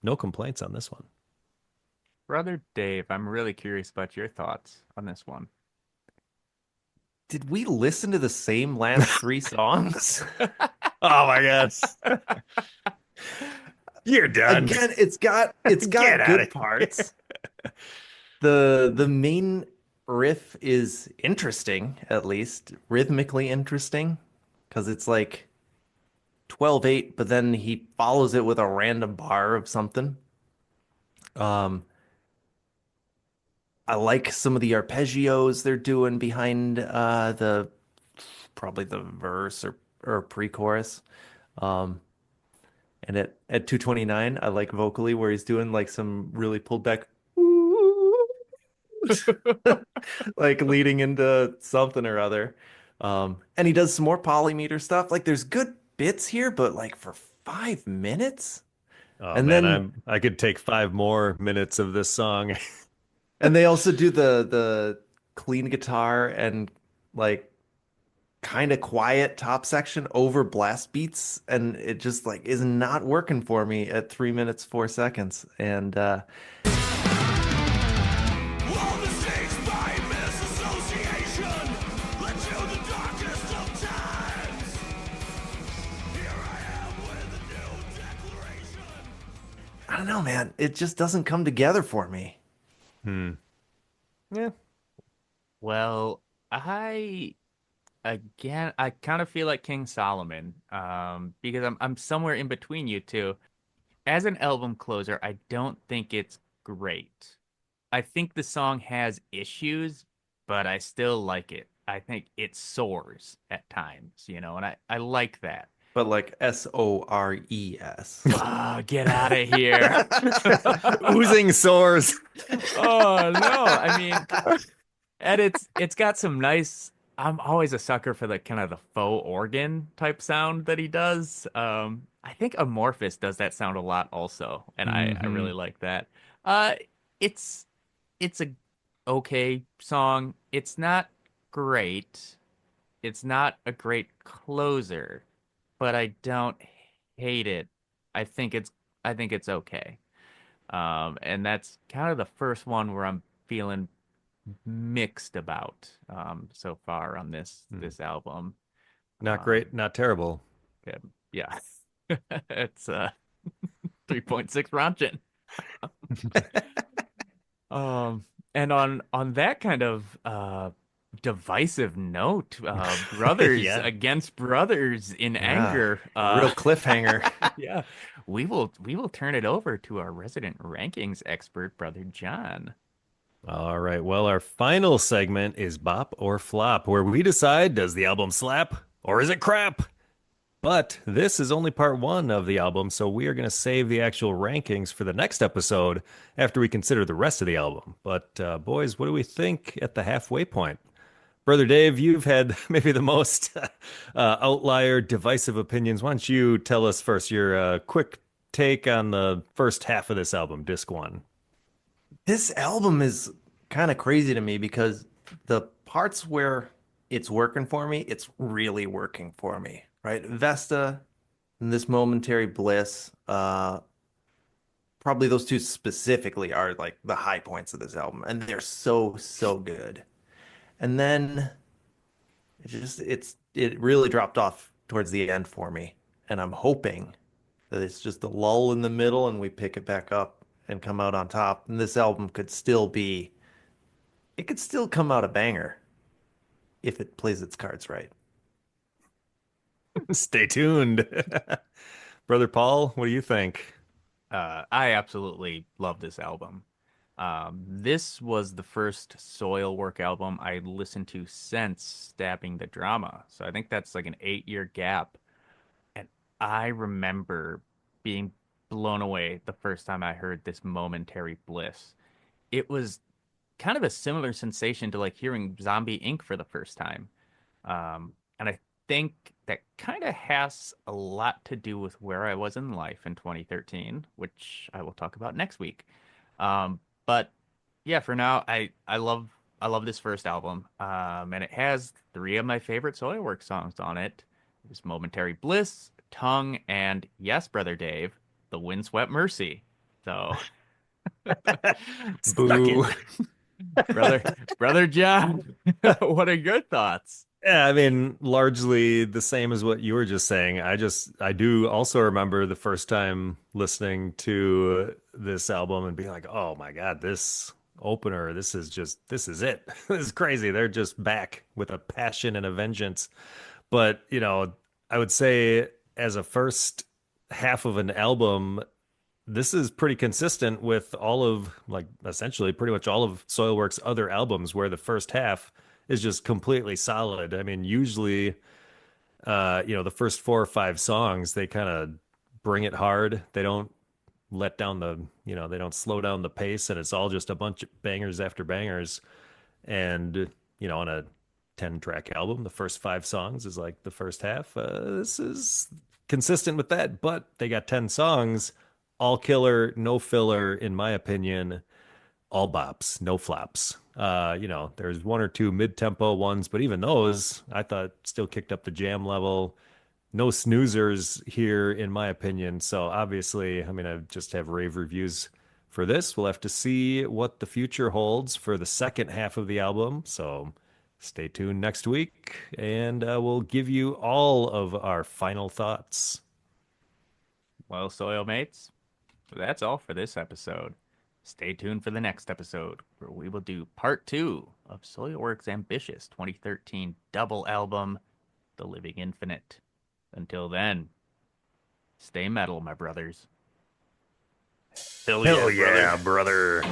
No complaints on this one. Brother Dave, I'm really curious about your thoughts on this one. Did we listen to the same last three songs? Oh my gosh. You're done. Again, it's Get got out of good here. parts. The main riff is interesting, at least rhythmically interesting, because it's like 12/8, but then he follows it with a random bar of something. Um, I like some of the arpeggios they're doing behind the probably the verse or pre-chorus. Um, and at 229, I like vocally where he's doing like some really pulled back like leading into something or other. And he does some more polymeter stuff. Like there's good bits here, but like for 5 minutes? Oh And man, then I could take 5 more minutes of this song. and they also do the clean guitar and like kind of quiet top section over blast beats, and it just like is not working for me at 3 minutes 4 seconds. And All mistakes by misassociation led to the darkest of times. Here I am with a new declaration. I don't know, man, it just doesn't come together for me. Yeah. Well, I kind of feel like King Solomon, because I'm somewhere in between you two. As an album closer, I don't think it's great. I think the song has issues, but I still like it. I think it soars at times, and I like that. But like SORES. Oh, get out of here. Oozing sores. Oh no. I mean, and it's got some nice. I'm always a sucker for the kind of the faux organ type sound that he does. I think Amorphous does that sound a lot also, and I really like that. Uh, it's it's a okay song. It's not great. It's not a great closer, but I don't hate it. I think it's I think it's okay. And that's kind of the first one where I'm feeling mixed about so far on this album. Not Um, great, not terrible. yeah, yeah. It's 3.6 Rontgen. And on that kind of divisive note, brothers Yeah. against brothers in Yeah, anger. a real cliffhanger. Yeah, we will turn it over to our resident rankings expert, Brother John. All right. Well, our final segment is Bop or Flop, where we decide, does the album slap or is it crap? But this is only part one of the album, so we are going to save the actual rankings for the next episode after we consider the rest of the album. But, boys, what do we think at the halfway point? Brother Dave, you've had maybe the most outlier, divisive opinions. Why don't you tell us first your quick take on the first half of this album, disc one? This album is kind of crazy to me because the parts where it's working for me, it's really working for me, right? Vesta and this momentary bliss, probably those two specifically are like the high points of this album, and they're so, so good. And then it really dropped off towards the end for me, and I'm hoping that it's just a lull in the middle and we pick it back up and come out on top. And this album it could still come out a banger if it plays its cards right. Stay tuned. Brother Paul, what do you think? I absolutely love this album. This was the first Soilwork album I listened to since Stabbing the Drama. So I think that's like an 8-year gap. And I remember being blown away the first time I heard this momentary bliss. It was kind of a similar sensation to like hearing Zombie Inc. for the first time. And I think that kind of has a lot to do with where I was in life in 2013, which I will talk about next week. But yeah, for now, I love this first album, and it has three of my favorite Soilwork songs on it. There's Momentary Bliss, Tongue, and yes, Brother Dave, The Windswept Mercy. So Boo. Brother John, what are your thoughts? Yeah, I mean, largely the same as what you were just saying. I do also remember the first time listening to this album and being like, oh my God, this opener, this is it. This is crazy. They're just back with a passion and a vengeance. But, I would say as a first half of an album, this is pretty consistent with all of, like, essentially pretty much all of Soilwork's other albums, where the first half is just completely solid. I mean, usually, the first 4 or 5 songs, they kind of bring it hard. They don't let down they don't slow down the pace, and it's all just a bunch of bangers after bangers. And, on a 10-track album, the first 5 songs is like the first half. This is consistent with that, but they got 10 songs, all killer, no filler, in my opinion, all bops, no flops. There's 1 or 2 mid-tempo ones, but even those I thought still kicked up the jam level. No snoozers here, in my opinion. So obviously, I mean, I just have rave reviews for this. We'll have to see what the future holds for the second half of the album. So stay tuned next week, and we'll give you all of our final thoughts. Well, Soil Mates, that's all for this episode. Stay tuned for the next episode, where we will do part 2 of Soilwork's ambitious 2013 double album, The Living Infinite. Until then, stay metal, my brothers. Hell yeah, brother.